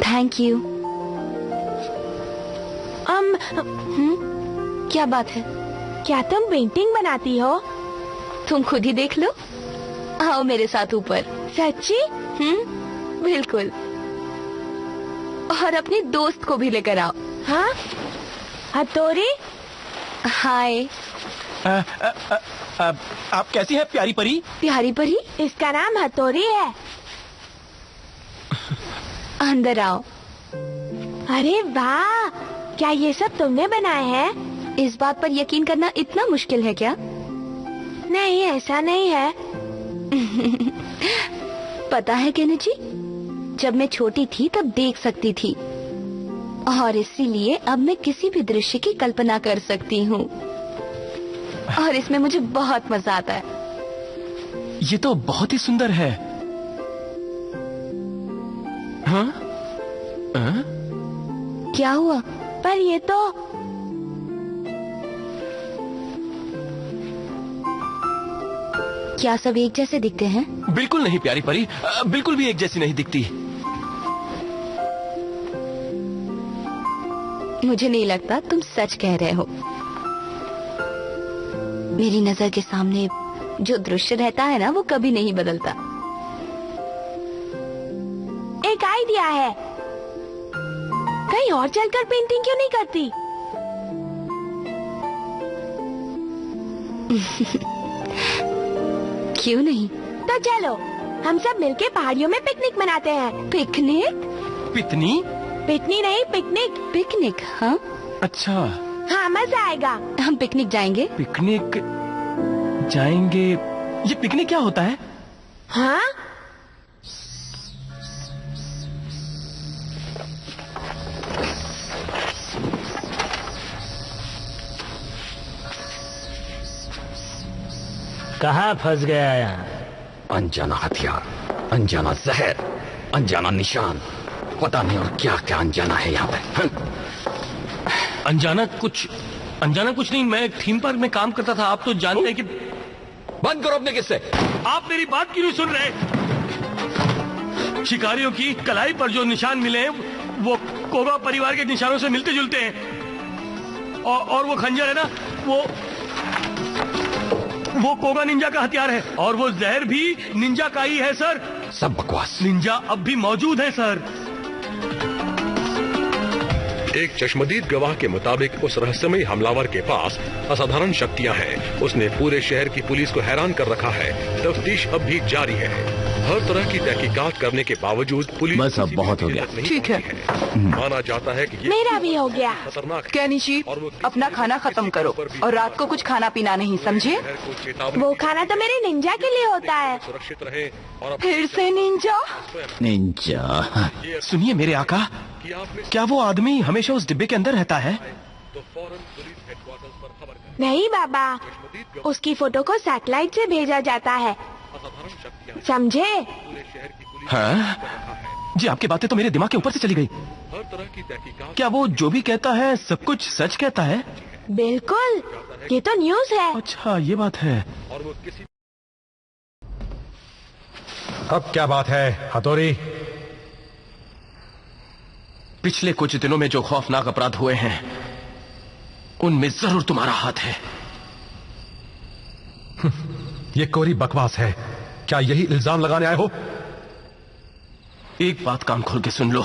Thank you. क्या बात है? क्या तुम पेंटिंग बनाती हो? तुम खुद ही देख लो। आओ मेरे साथ ऊपर। सच्ची? बिल्कुल। और अपने दोस्त को भी लेकर आओ। हाँ? हथौड़ी? हाय। आप कैसी है प्यारी परी? प्यारी परी? इसका नाम हथौड़ी है। अंदर आओ। अरे वाह, क्या ये सब तुमने बनाए हैं? इस बात पर यकीन करना इतना मुश्किल है क्या? नहीं, ऐसा नहीं है। पता है केनिची, जब मैं छोटी थी तब देख सकती थी और इसीलिए अब मैं किसी भी दृश्य की कल्पना कर सकती हूँ और इसमें मुझे बहुत मजा आता है। ये तो बहुत ही सुंदर है। हाँ? क्या हुआ? पर ये तो क्या सब एक जैसे दिखते हैं? बिल्कुल नहीं प्यारी परी, बिल्कुल भी एक जैसी नहीं दिखती। मुझे नहीं लगता तुम सच कह रहे हो। मेरी नजर के सामने जो दृश्य रहता है ना, वो कभी नहीं बदलता। एक आइडिया है, कहीं और चलकर पेंटिंग क्यों नहीं करती? क्यों नहीं? तो चलो हम सब मिलके पहाड़ियों में पिकनिक मनाते हैं। पिकनिक? पितनी? पिकनिक नहीं, पिकनिक। पिकनिक? हाँ अच्छा। हाँ, मजा आएगा। हम पिकनिक जाएंगे। पिकनिक जाएंगे? ये पिकनिक क्या होता है? हाँ, कहाँ फंस गया यहाँ? अनजाना हथियार, अनजाना जहर, अनजाना निशान, पता नहीं और क्या क्या अनजाना है यहाँ पे। अनजाना कुछ नहीं। मैं एक थीम पार्क में काम करता था। आप तो जानते हैं कि। बंद करो अपने किस्से। आप मेरी बात क्यों नहीं सुन रहे? शिकारियों की कलाई पर जो निशान मिले हैं वो कोगा परिवार के निशानों से मिलते जुलते हैं। और वो खंजर है ना, वो कोगा निंजा का हथियार है। और वो जहर भी निंजा का ही है सर। सब बकवास। निंजा अब भी मौजूद है सर। एक चश्मदीद गवाह के मुताबिक उस रहस्यमयी हमलावर के पास असाधारण शक्तियां हैं। उसने पूरे शहर की पुलिस को हैरान कर रखा है। तफ्तीश अब भी जारी है। हर तरह की तहकीकात करने के बावजूद पुलिस बस अब बहुत हो गया। ठीक है, माना जाता है कि ये मेरा भी हो गया। खतरनाक है। कैनिची, अपना खाना खत्म करो और रात को कुछ खाना पीना नहीं, समझे? वो खाना तो मेरे निंजा के लिए होता है। सुरक्षित रहे और फिर से निंजा? निंजा? सुनिए मेरे आका, क्या वो आदमी हमेशा उस डिब्बे के अंदर रहता है? तो फौरन पुलिस हेडक्वार्टर्स पर खबर करें। नहीं बाबा, उसकी फोटो को सैटेलाइट से भेजा जाता है, असाधारण शक्तियां समझे? पूरे शहर की पुलिस हाँ? जी, आपकी बातें तो मेरे दिमाग के ऊपर से चली गई। हर तरह की तहकीकात। क्या वो जो भी कहता है सब कुछ सच कहता है? बिल्कुल, ये तो न्यूज़ है। अच्छा, ये बात है। और वो किसी अब क्या बात है हथौड़ी? पिछले कुछ दिनों में जो खौफनाक अपराध हुए हैं उनमें जरूर तुम्हारा हाथ है। ये कोरी बकवास है। क्या यही इल्जाम लगाने आए हो? एक बात कान खोल के सुन लो,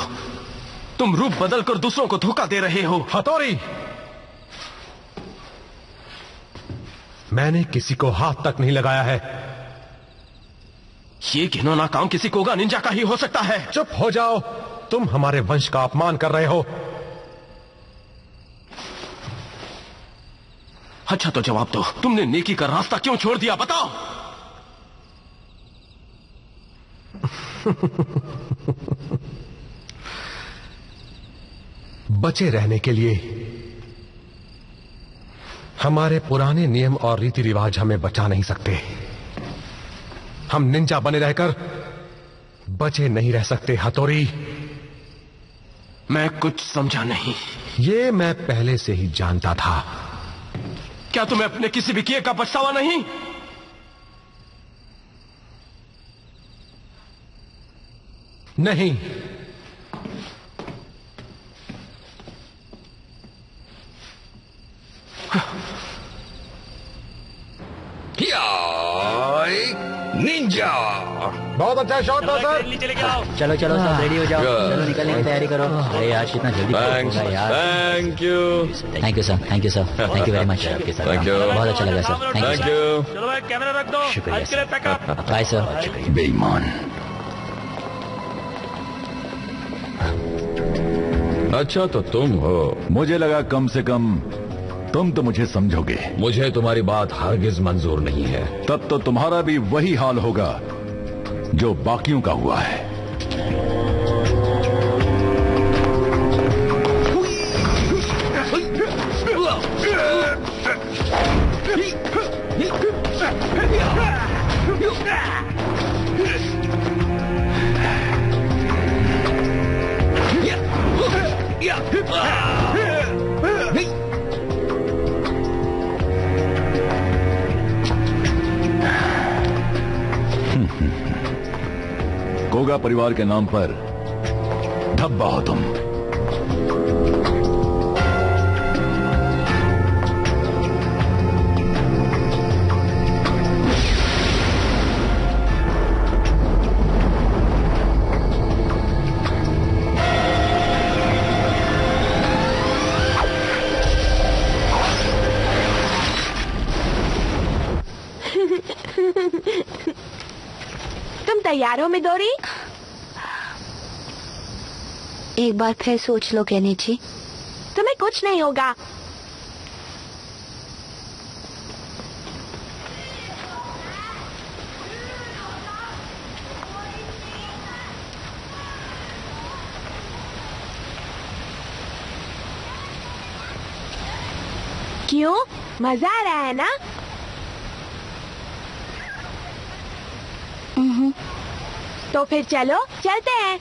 तुम रूप बदल कर दूसरों को धोखा दे रहे हो। हथौड़ी, मैंने किसी को हाथ तक नहीं लगाया है। ये घिनौना काम किसी कोगा निंजा का ही हो सकता है। चुप हो जाओ, तुम हमारे वंश का अपमान कर रहे हो। अच्छा तो जवाब दो, तुमने नेकी का रास्ता क्यों छोड़ दिया, बताओ। बचे रहने के लिए हमारे पुराने नियम और रीति रिवाज हमें बचा नहीं सकते। हम निंजा बने रहकर बचे नहीं रह सकते हथौड़ी। मैं कुछ समझा नहीं। ये मैं पहले से ही जानता था। क्या तुम्हें अपने किसी भी किए का पछतावा नहीं? नहीं, निंजा। बहुत अच्छा शॉट था सर। चलो चलो सब रेडी हो जाओ, चलो निकलने की तैयारी करो। अरे यार कितना जल्दी होगा यार। Thank you sir, thank you sir, thank you very much. Thank you, बहुत अच्छा लगा सर, थैंक यू। चलो भाई कैमरा रख दो। शुक्रिया आज के लिए पैकअप। Bye sir. बेईमान। अच्छा तो तुम हो। मुझे लगा कम से कम तुम तो मुझे समझोगे। मुझे तुम्हारी बात हरगिज मंजूर नहीं है। तब तो तुम्हारा भी वही हाल होगा जो बाकियों का हुआ है। कोगा परिवार के नाम पर धब्बा हो तुम। तुम तैयार हो मिदोरी? एक बार फिर सोच लो केनिची। तुम्हें कुछ नहीं होगा। क्यों? मजा आ रहा है ना? तो फिर चलो चलते हैं।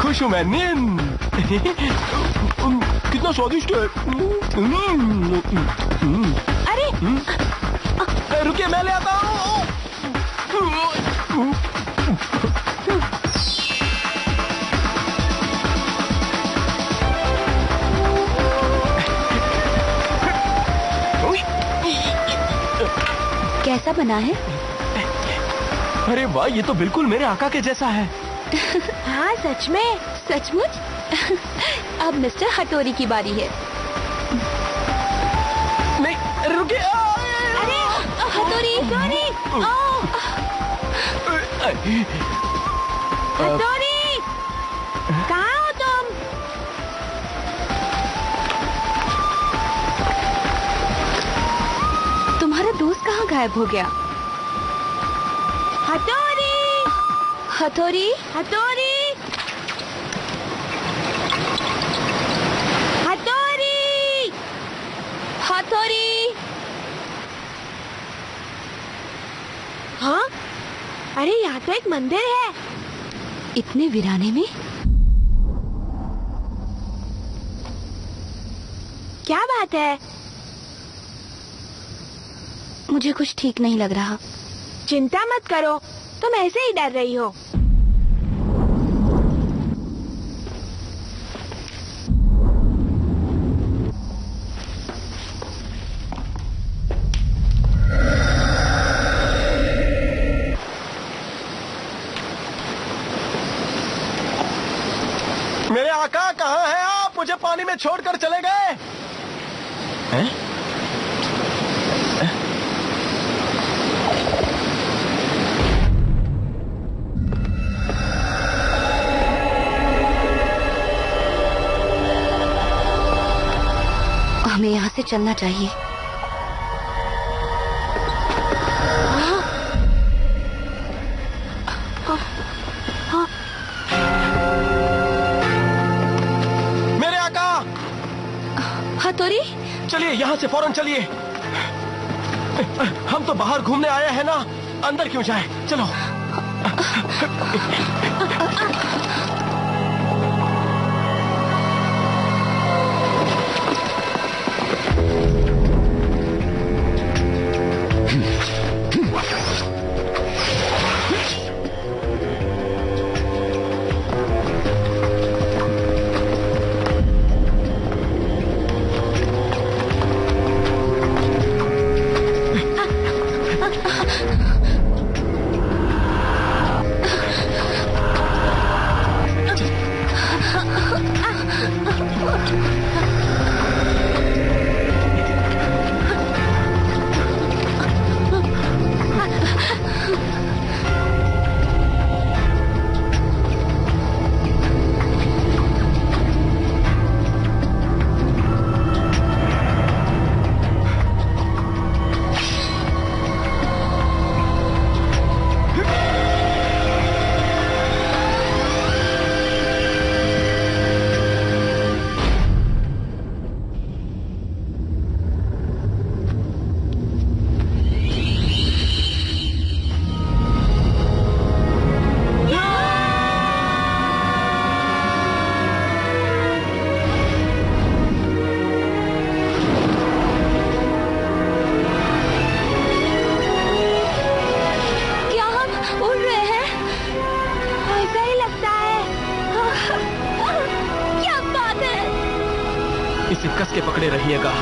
खुश हूं मैं। कितना स्वादिष्ट है। अरे रुकिए, मैं ले आता हूँ। कैसा बना है? अरे वाह, ये तो बिल्कुल मेरे आका के जैसा है। हाँ सच में। सचमुच? अब मिस्टर हटोरी की बारी है। नहीं, रुकिए। अरे हटोरी, हटोरी, हटोरी, कहाँ हो तुम? तुम्हारा दोस्त कहाँ गायब हो गया? हटोरी, हथौड़ी, हटोरी, हटोरी, हथौड़ी। हाँ, अरे यहाँ तो एक मंदिर है। इतने वीराने में? क्या बात है? मुझे कुछ ठीक नहीं लग रहा। चिंता मत करो, तुम ऐसे ही डर रही हो। मेरे आका कहाँ हैं आप? मुझे पानी पानी में छोड़कर चले गए। हैं? हमें यहाँ से चलना चाहिए। मेरे आका! हथौड़ी? चलिए यहाँ से फौरन चलिए। हम तो बाहर घूमने आए हैं ना, अंदर क्यों जाएं? चलो। इसे कस के पकड़े रहिएगा।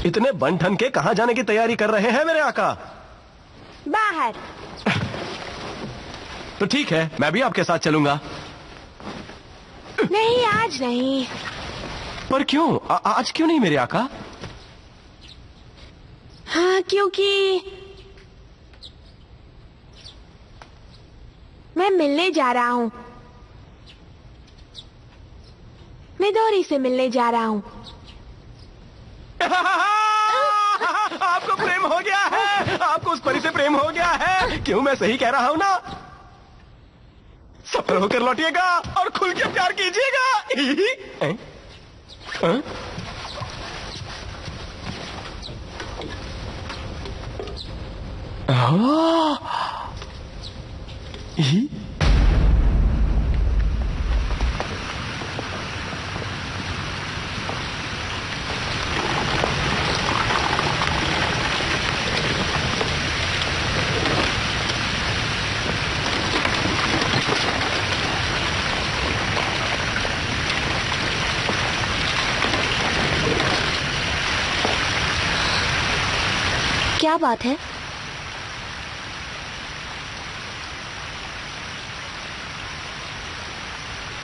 इतने बन ठन के कहां जाने की तैयारी कर रहे हैं मेरे आका? बाहर। तो ठीक है, मैं भी आपके साथ चलूंगा। नहीं, आज नहीं। पर क्यों? आज क्यों नहीं मेरे आका? हाँ, क्योंकि मैं मिलने जा रहा हूँ। मैं दोरी से मिलने जा रहा हूँ। आपको प्रेम हो गया है, आपको उस परी से प्रेम हो गया है। क्यों, मैं सही कह रहा हूं ना? सफल होकर लौटिएगा और खुल के प्यार कीजिएगा। क्या बात है?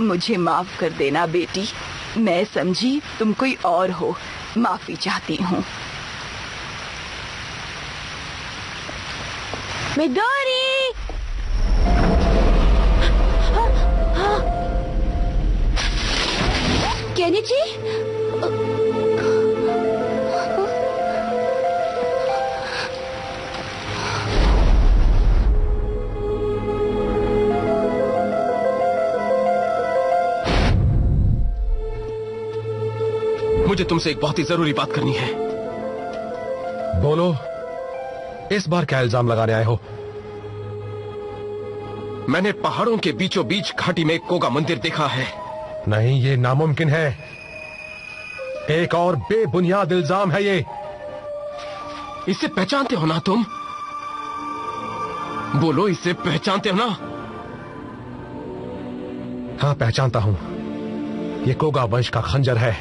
मुझे माफ कर देना बेटी, मैं समझी तुम कोई और हो। माफी चाहती हूँ। मिडोरी! केनिची? मुझे तुमसे एक बहुत ही जरूरी बात करनी है। बोलो, इस बार क्या इल्जाम लगाने आए हो? मैंने पहाड़ों के बीचों बीच घाटी में एक कोगा मंदिर देखा है। नहीं, ये नामुमकिन है। एक और बेबुनियाद इल्जाम है ये। इसे पहचानते हो ना तुम? बोलो, इसे पहचानते हो ना? हाँ, पहचानता हूं। ये कोगा वंश का खंजर है।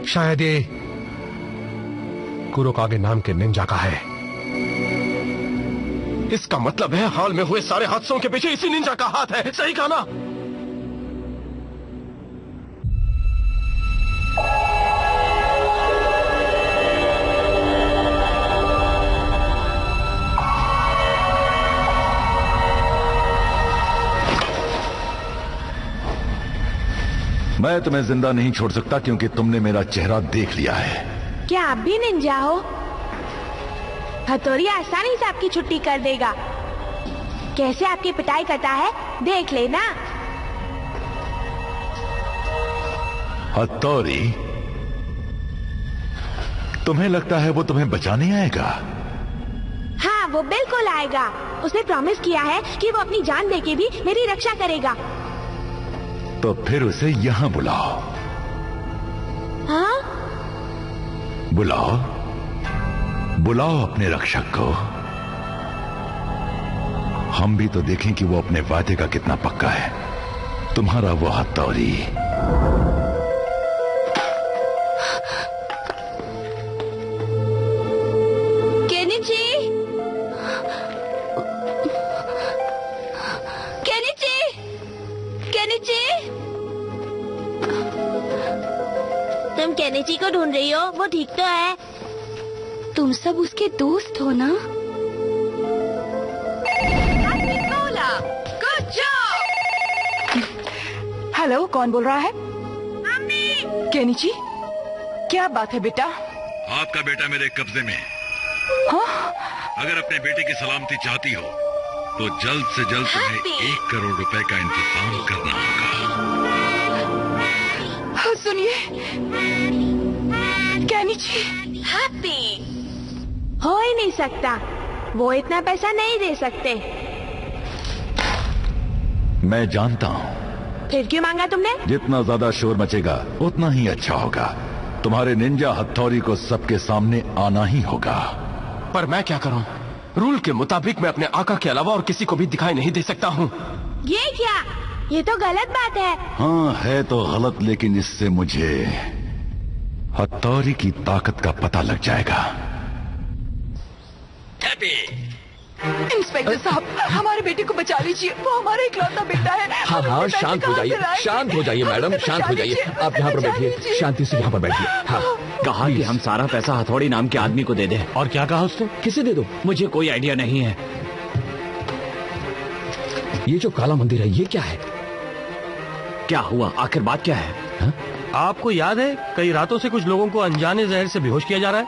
शायद ये कुरोकागे नाम के निंजा का है। इसका मतलब है हाल में हुए सारे हादसों के पीछे इसी निंजा का हाथ है। सही कहा ना? मैं तुम्हें जिंदा नहीं छोड़ सकता क्योंकि तुमने मेरा चेहरा देख लिया है। क्या आप भी निंजा हो? हथौड़ी आसानी से आपकी छुट्टी कर देगा। कैसे आपकी पिटाई करता है देख लेना। हथौड़ी, तुम्हें लगता है वो तुम्हें बचाने आएगा? हाँ, वो बिल्कुल आएगा। उसने प्रॉमिस किया है कि वो अपनी जान देके भी मेरी रक्षा करेगा। तो फिर उसे यहां बुलाओ। हाँ? बुलाओ, बुलाओ अपने रक्षक को। हम भी तो देखें कि वो अपने वादे का कितना पक्का है। तुम्हारा वो हथौड़ी। Kenichi, Kenichi, Kenichi. तुम केनिची को ढूंढ रही हो? वो ठीक तो है? तुम सब उसके दोस्त हो ना? हेलो, कौन बोल रहा है? मम्मी। केनिची, क्या बात है बेटा? आपका बेटा मेरे कब्जे में है। हाँ? अगर अपने बेटे की सलामती चाहती हो तो जल्द से जल्द तुम्हें 1 करोड़ रुपए का इंतजाम करना होगा। हाँ, सुनिए केनिची। हैप्पी हो ही नहीं सकता। वो इतना पैसा नहीं दे सकते। मैं जानता हूं। फिर क्यों मांगा तुमने? जितना ज्यादा शोर मचेगा उतना ही अच्छा होगा। तुम्हारे निंजा हथौड़ी को सबके सामने आना ही होगा। पर मैं क्या करूं? रूल के मुताबिक मैं अपने आका के अलावा और किसी को भी दिखाई नहीं दे सकता हूं। ये क्या? ये तो गलत बात है। हाँ, है तो गलत, लेकिन इससे मुझे हथौड़ी की ताकत का पता लग जाएगा। इंस्पेक्टर साहब, हमारे बेटे को बचा लीजिए। वो हमारा इकलौता बेटा है। हाँ हाँ, शांत हो जाइए, शांत हो जाइए मैडम, शांत हो जाइए। आप यहाँ पर बैठिए, शांति से यहाँ पर बैठिए। हाँ, कहा कि हम सारा पैसा हथौड़ी नाम के आदमी को दे दें। और क्या कहा उसने? किसे दे दो? मुझे कोई आइडिया नहीं है। ये जो काला मंदिर है, ये क्या है? क्या हुआ? आखिर बात क्या है? हा? आपको याद है कई रातों से कुछ लोगों को अनजाने जहर से बेहोश किया जा रहा है?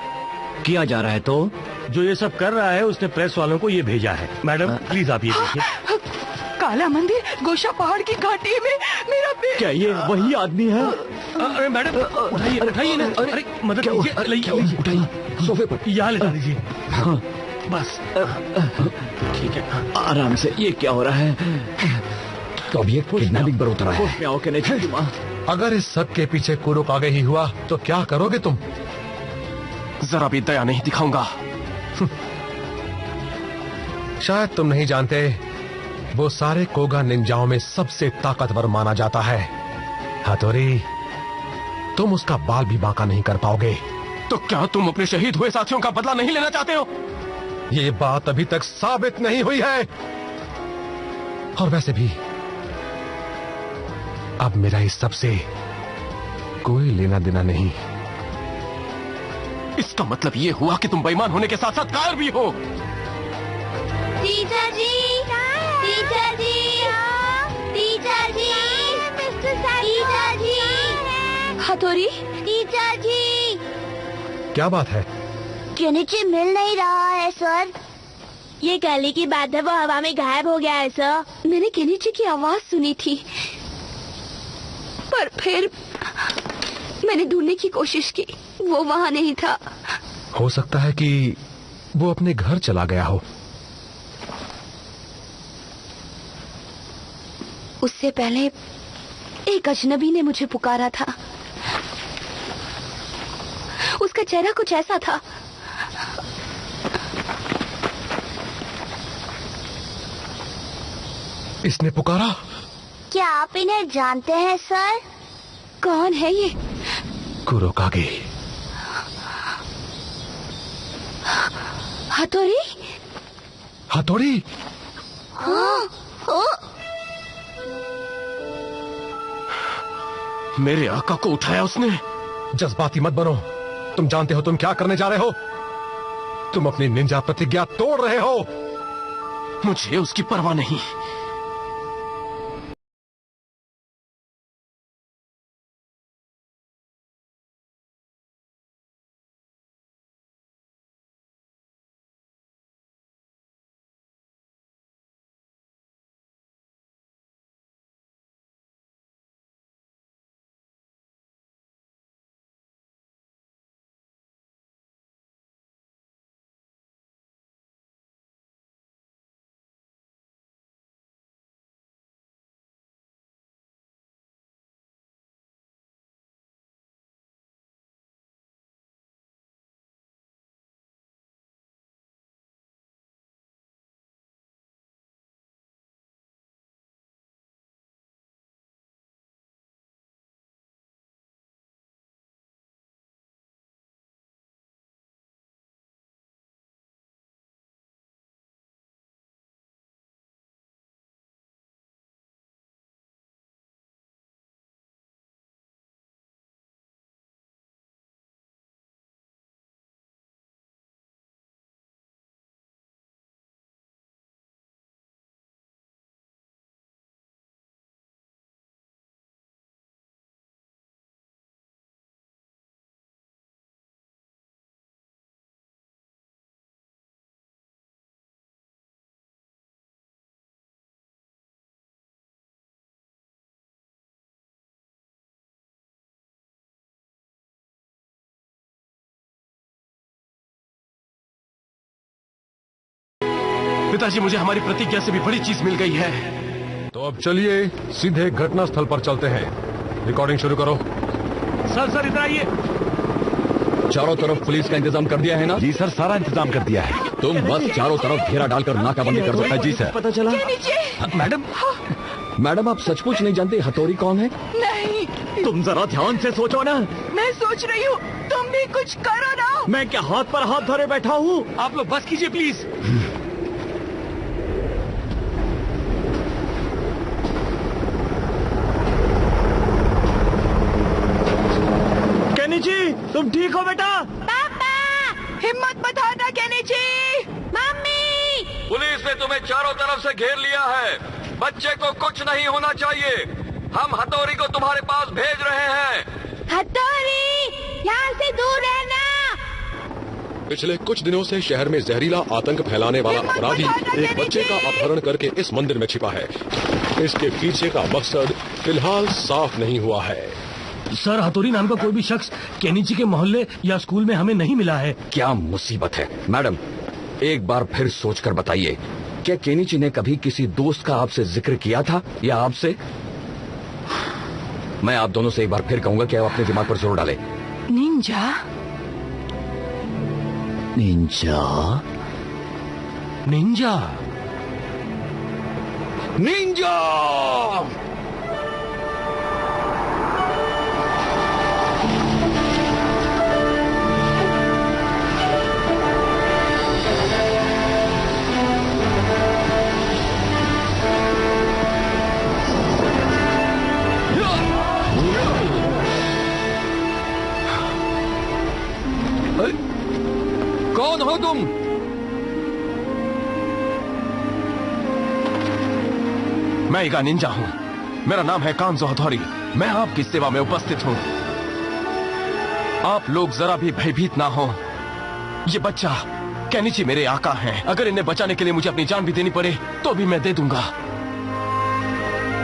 किया जा रहा है तो? जो ये सब कर रहा है उसने प्रेस वालों को ये भेजा है। मैडम प्लीज आप ये देखिए। काला मंदिर, गोशा पहाड़ की घाटी में मेरा बेटा। क्या ये वही आदमी है? अरे मैडम उठाइए, उठाइए ना। अरे मदद कीजिए, उठाइए सोफे पर। यहाँ लेटा दीजिए। हाँ बस ठीक है, आराम से। ये क्या हो रहा है? तो अब ये किडनैपिंग पर उतरा है। अगर इस सब के पीछे कुरोकागे ही हुआ तो क्या करोगे तुम? जरा भी दया नहीं दिखाऊंगा। शायद तुम नहीं जानते, वो सारे कोगा निंजाओं में सबसे ताकतवर माना जाता है। हथौड़ी, तुम उसका बाल भी बांका नहीं कर पाओगे। तो क्या तुम अपने शहीद हुए साथियों का बदला नहीं लेना चाहते हो? ये बात अभी तक साबित नहीं हुई है। और वैसे भी अब मेरा इस सब से कोई लेना देना नहीं। इसका मतलब ये हुआ कि तुम बेईमान होने के साथ साथ कायर भी हो। टीचर जी, टीचर जी, टीचर जी, टीचर जी। हथौड़ी, टीचर जी। क्या बात है? केनिची मिल नहीं रहा है सर। ये कल की बात है, वो हवा में गायब हो गया है सर। मैंने केनिची की आवाज सुनी थी, पर फिर मैंने ढूंढने की कोशिश की, वो वहां नहीं था। हो सकता है कि वो अपने घर चला गया हो। उससे पहले एक अजनबी ने मुझे पुकारा था। उसका चेहरा कुछ ऐसा था। इसने पुकारा? क्या आप इन्हें जानते हैं सर? कौन है ये? कुरोकागे। हथौड़ी? हथौड़ी? हाँ। मेरे आका को उठाया उसने। जज्बाती मत बनो। तुम जानते हो तुम क्या करने जा रहे हो? तुम अपनी निंजा प्रतिज्ञा तोड़ रहे हो। मुझे उसकी परवाह नहीं। पिताजी, मुझे हमारी प्रतिज्ञा से भी बड़ी चीज मिल गई है। तो अब चलिए सीधे घटनास्थल पर चलते हैं। रिकॉर्डिंग शुरू करो। सर इधर आइए। चारों तरफ पुलिस का इंतजाम कर दिया है ना? जी सर, सारा इंतजाम कर दिया है। तुम बस चारों तरफ घेरा डालकर नाकाबंदी कर दो। जी सर। पता चला? मैडम आप सचमुच नहीं जानते हथौड़ी कौन है? नहीं। तुम जरा ध्यान से सोचो ना। मैं सोच रही हूँ, तुम भी कुछ करो ना। मैं क्या हाथ पर हाथ धरे बैठा हूँ? आप लोग बस कीजिए प्लीज। केनिची, तुम ठीक हो बेटा? पापा, हिम्मत मत हारना केनिची। मम्मी, पुलिस ने तुम्हें चारों तरफ से घेर लिया है। बच्चे को कुछ नहीं होना चाहिए। हम हथौड़ी को तुम्हारे पास भेज रहे हैं। हथौड़ी, यहाँ से दूर रहना। पिछले कुछ दिनों से शहर में जहरीला आतंक फैलाने वाला अपराधी एक बच्चे का अपहरण करके इस मंदिर में छिपा है। इसके पीछे का मकसद फिलहाल साफ नहीं हुआ है। सर, हथौड़ी नाम का कोई भी शख्स केनिची के मोहल्ले या स्कूल में हमें नहीं मिला है। क्या मुसीबत है। मैडम, एक बार फिर सोचकर बताइए, क्या केनिची ने कभी किसी दोस्त का आपसे जिक्र किया था या आपसे? मैं आप दोनों से एक बार फिर कहूंगा कि आप अपने दिमाग पर जोर डालें। निंजा? निंजा? निंजा? निंजा! कौन हो तुम? मैं एक निंजा हूँ। मेरा नाम है कांजो हथौड़ी। मैं आपकी सेवा में उपस्थित हूँ। आप लोग जरा भी भयभीत ना हो। ये बच्चा केनिची मेरे आका हैं। अगर इन्हें बचाने के लिए मुझे अपनी जान भी देनी पड़े तो भी मैं दे दूंगा।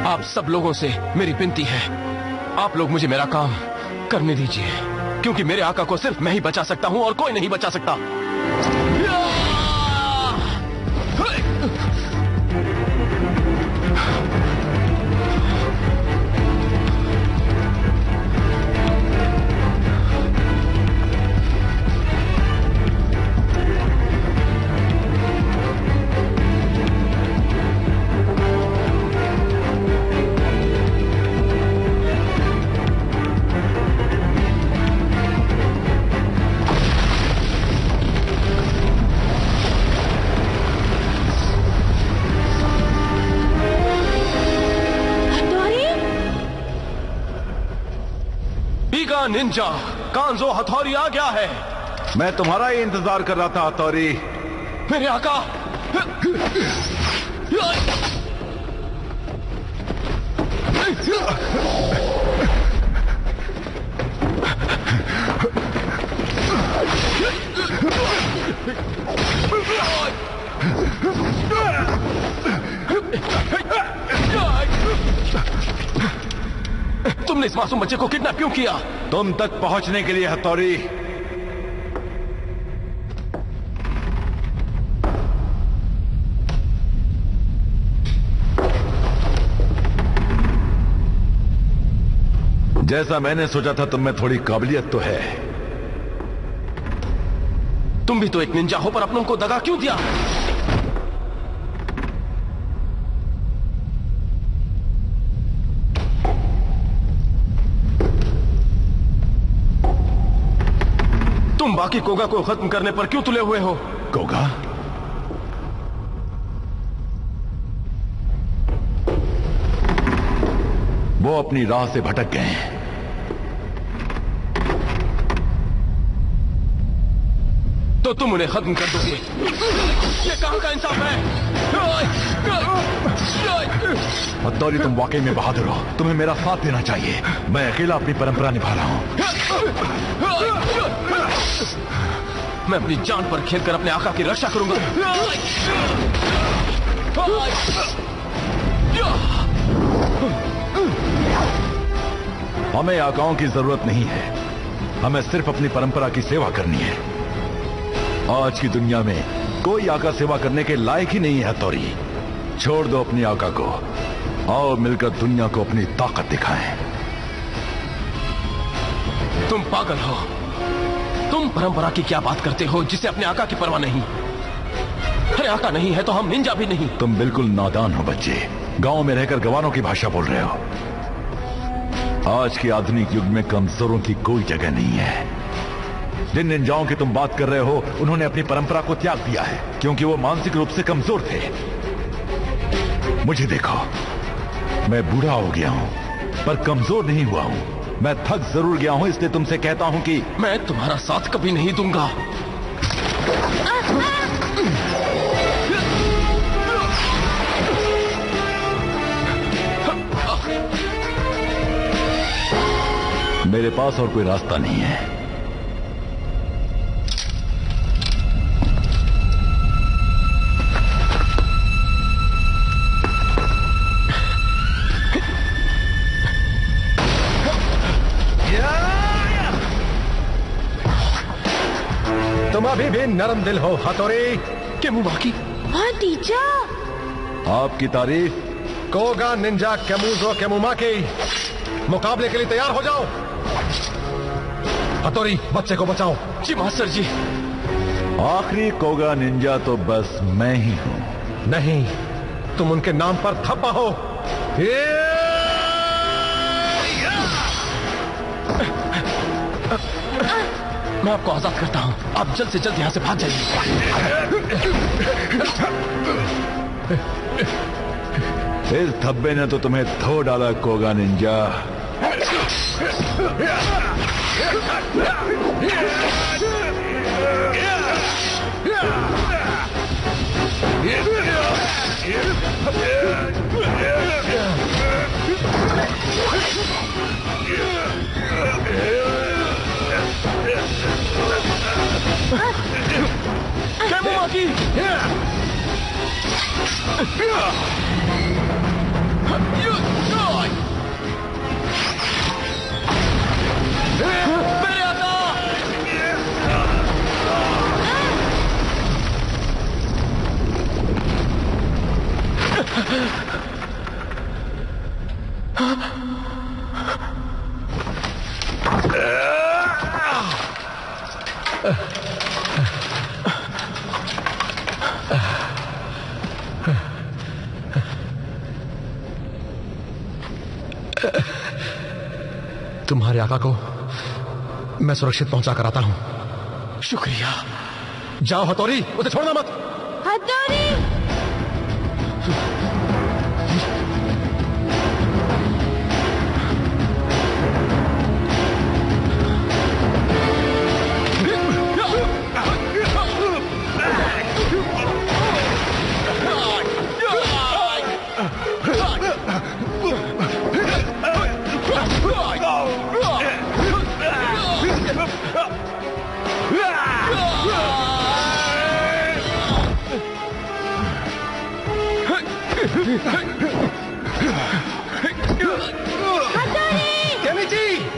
आप सब लोगों से मेरी विनती है, आप लोग मुझे मेरा काम करने दीजिए, क्योंकि मेरे आका को सिर्फ मैं ही बचा सकता हूं और कोई नहीं बचा सकता। निंजा कांजो हथौड़ी आ गया है। मैं तुम्हारा ही इंतजार कर रहा था हथौड़ी। मेरे आका, तुमने इस मासूम बच्चे को किडनैप क्यों किया? तुम तक पहुंचने के लिए हथौड़ी। जैसा मैंने सोचा था तुम में थोड़ी काबिलियत तो है। तुम भी तो एक निंजा हो, पर अपनों को दगा क्यों दिया? तुम बाकी कोगा को खत्म करने पर क्यों तुले हुए हो? कोगा? वो अपनी राह से भटक गए हैं। तो तुम उन्हें खत्म कर दोगे? ये कहां का इंसाफ है? हथौड़ी, तुम वाकई में बहादुर हो। तुम्हें मेरा साथ देना चाहिए। मैं अकेला अपनी परंपरा निभा रहा हूं। मैं अपनी जान पर खेलकर अपने आका की रक्षा करूंगा। हमें आकाओं की जरूरत नहीं है। हमें सिर्फ अपनी परंपरा की सेवा करनी है। आज की दुनिया में कोई आका सेवा करने के लायक ही नहीं है हथौड़ी। छोड़ दो अपनी आका को। आओ मिलकर दुनिया को अपनी ताकत दिखाएं। तुम पागल हो। तुम परंपरा की क्या बात करते हो जिसे अपने आका की परवाह नहीं? अरे आका नहीं है तो हम निंजा भी नहीं। तुम बिल्कुल नादान हो बच्चे। गांव में रहकर गवारों की भाषा बोल रहे हो। आज के आधुनिक युग में कमजोरों की कोई जगह नहीं है। जिन निंजाओं की तुम बात कर रहे हो उन्होंने अपनी परंपरा को त्याग दिया है क्योंकि वो मानसिक रूप से कमजोर थे। मुझे देखो, मैं बूढ़ा हो गया हूं पर कमजोर नहीं हुआ हूं। मैं थक जरूर गया हूं, इसलिए तुमसे कहता हूं कि मैं तुम्हारा साथ कभी नहीं दूंगा। मेरे पास और कोई रास्ता नहीं है। तुम अभी भी नरम दिल हो हथौड़ी। केमुमाकी? हाँ टीचर। आपकी तारीफ। कोगा निंजा केमुजो केमुमाकी, मुकाबले के लिए तैयार हो जाओ। हथौड़ी, बच्चे को बचाओ। जी मास्टर जी। आखिरी कोगा निंजा तो बस मैं ही हूं। नहीं, तुम उनके नाम पर थप्पा हो। मैं आपको आजाद करता हूं। आप जल्द से जल्द यहां से भाग जाइए। इस धब्बे ने तो तुम्हें धो डाला कोगा निंजा। केमुमाकी! तुम्हारे आका को मैं सुरक्षित पहुंचा कर आता हूं। शुक्रिया। जाओ हथौड़ी, उसे छोड़ना मत। हथौड़ी!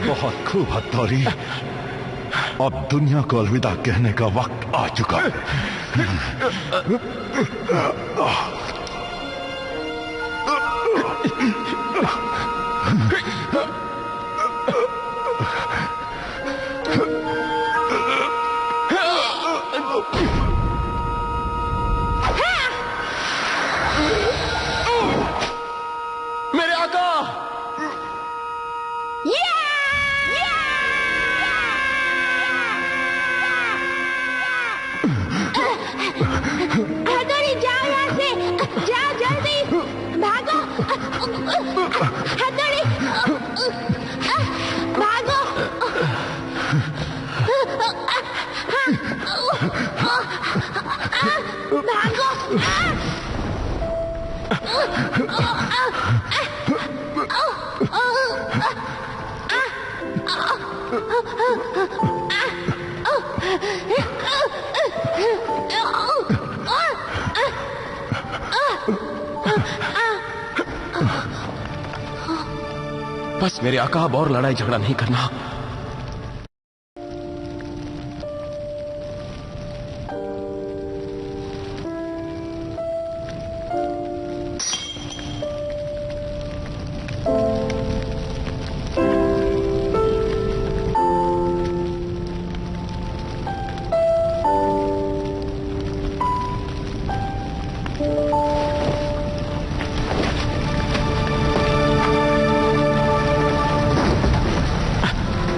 बहुत खूब हथौड़ी। अब दुनिया को अलविदा कहने का वक्त आ चुका है। मेरे आका! हथौड़ी जाओ यहाँ से, जाओ जल्दी, भागो। हथौड़ी भागो। भागो। बस मेरे आका, अब और लड़ाई झगड़ा नहीं करना।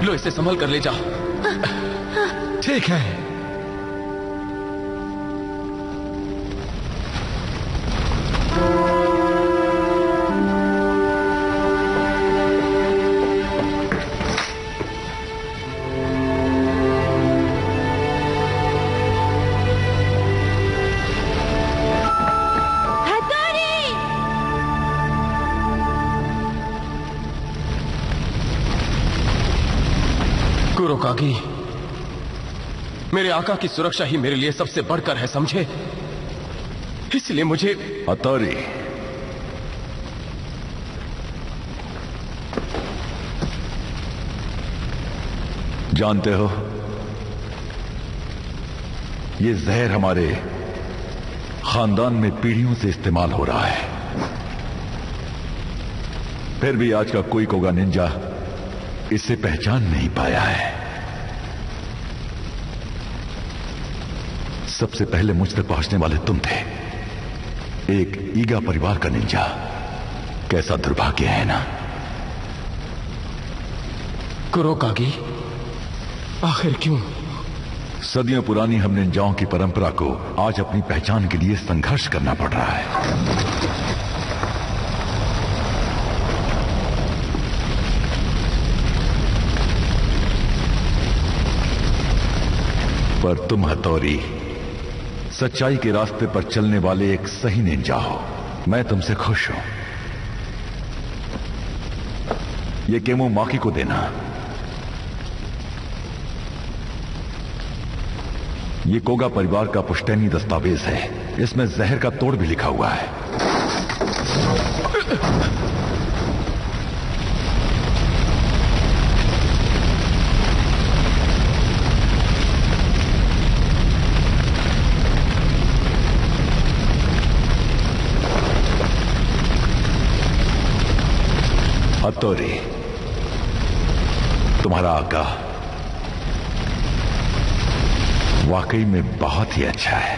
लो, इसे संभल कर ले जाओ। ठीक है। कुरोकागी, मेरे आका की सुरक्षा ही मेरे लिए सबसे बढ़कर है, समझे? इसलिए मुझे हथौड़ी, जानते हो ये जहर हमारे खानदान में पीढ़ियों से इस्तेमाल हो रहा है, फिर भी आज का कोई कोगा निंजा इसे पहचान नहीं पाया है। सबसे पहले मुझ तक पहुंचने वाले तुम थे, एक ईगा परिवार का निंजा। कैसा दुर्भाग्य है ना? कुरोकागी, आखिर क्यों? सदियों पुरानी हम निंजाओं की परंपरा को आज अपनी पहचान के लिए संघर्ष करना पड़ रहा है। पर तुम हथौड़ी सच्चाई के रास्ते पर चलने वाले एक सही निंजा हो। मैं तुमसे खुश हूं। ये केमो माकी को देना। ये कोगा परिवार का पुश्तैनी दस्तावेज है, इसमें जहर का तोड़ भी लिखा हुआ है। हथौड़ी, तुम्हारा आका वाकई में बहुत ही अच्छा है।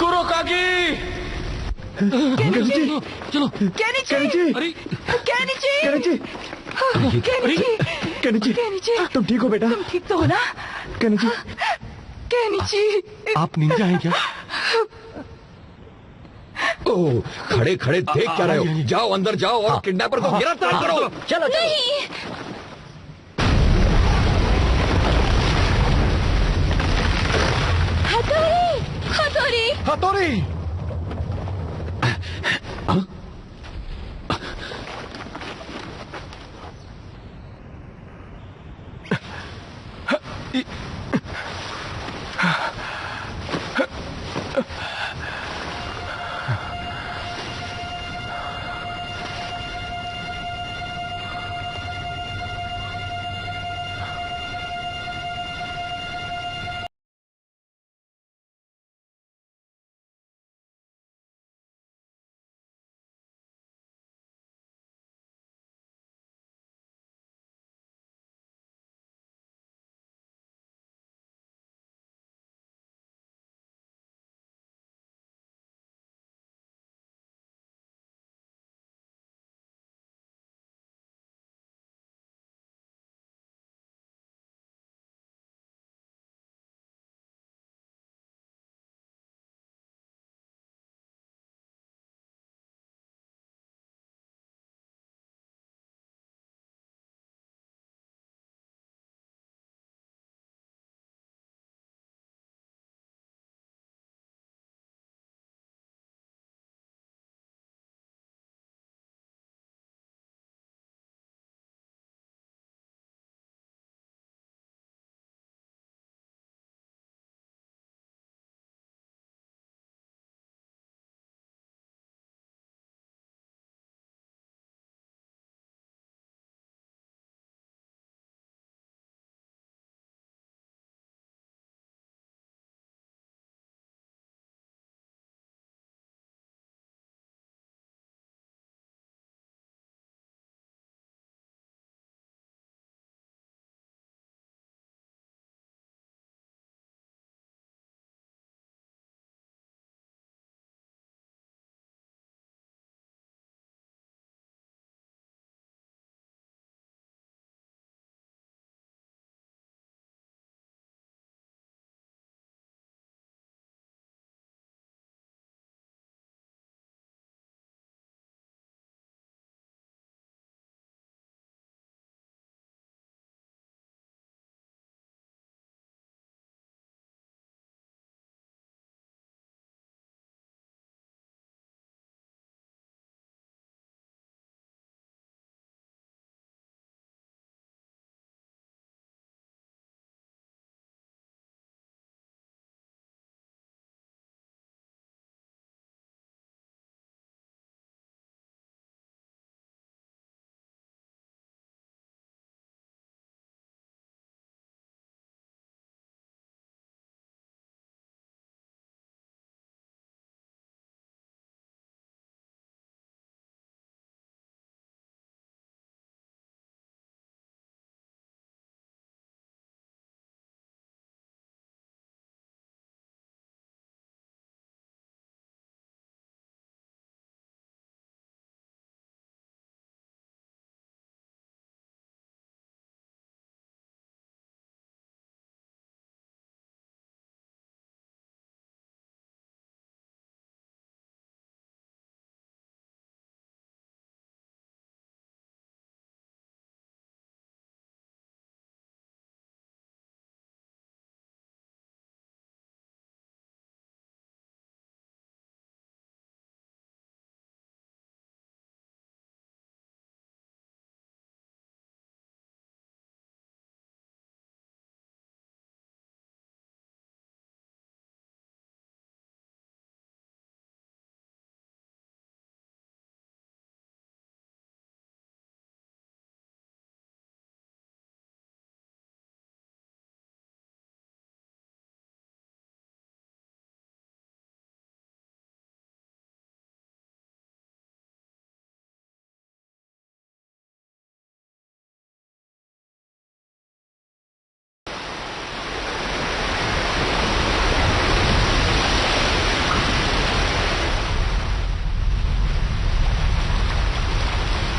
कुरोकागी! केनिची! चलो केनिची! अरे केनिची! केनिची! केनिची! तुम ठीक हो बेटा? तुम ठीक तो हो ना? केनिची! केनिची! आप निंजा हैं क्या? ओह, खड़े खड़े देख क्या रहे हो? जाओ अंदर जाओ और किडनैपर को गिरफ्तार करो। चलो नहीं। हथौड़ी, हथौड़ी, हथौड़ी!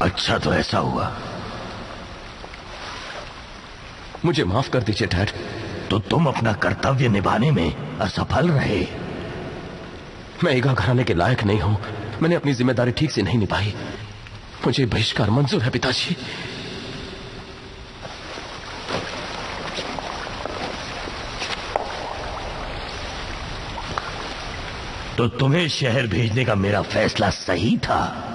अच्छा तो ऐसा हुआ। मुझे माफ कर दीजिए डैड। तो तुम अपना कर्तव्य निभाने में असफल रहे। मैं ईगा घराने के लायक नहीं हूं। मैंने अपनी जिम्मेदारी ठीक से नहीं निभाई। मुझे बहिष्कार मंजूर है पिताजी। तो तुम्हें शहर भेजने का मेरा फैसला सही था।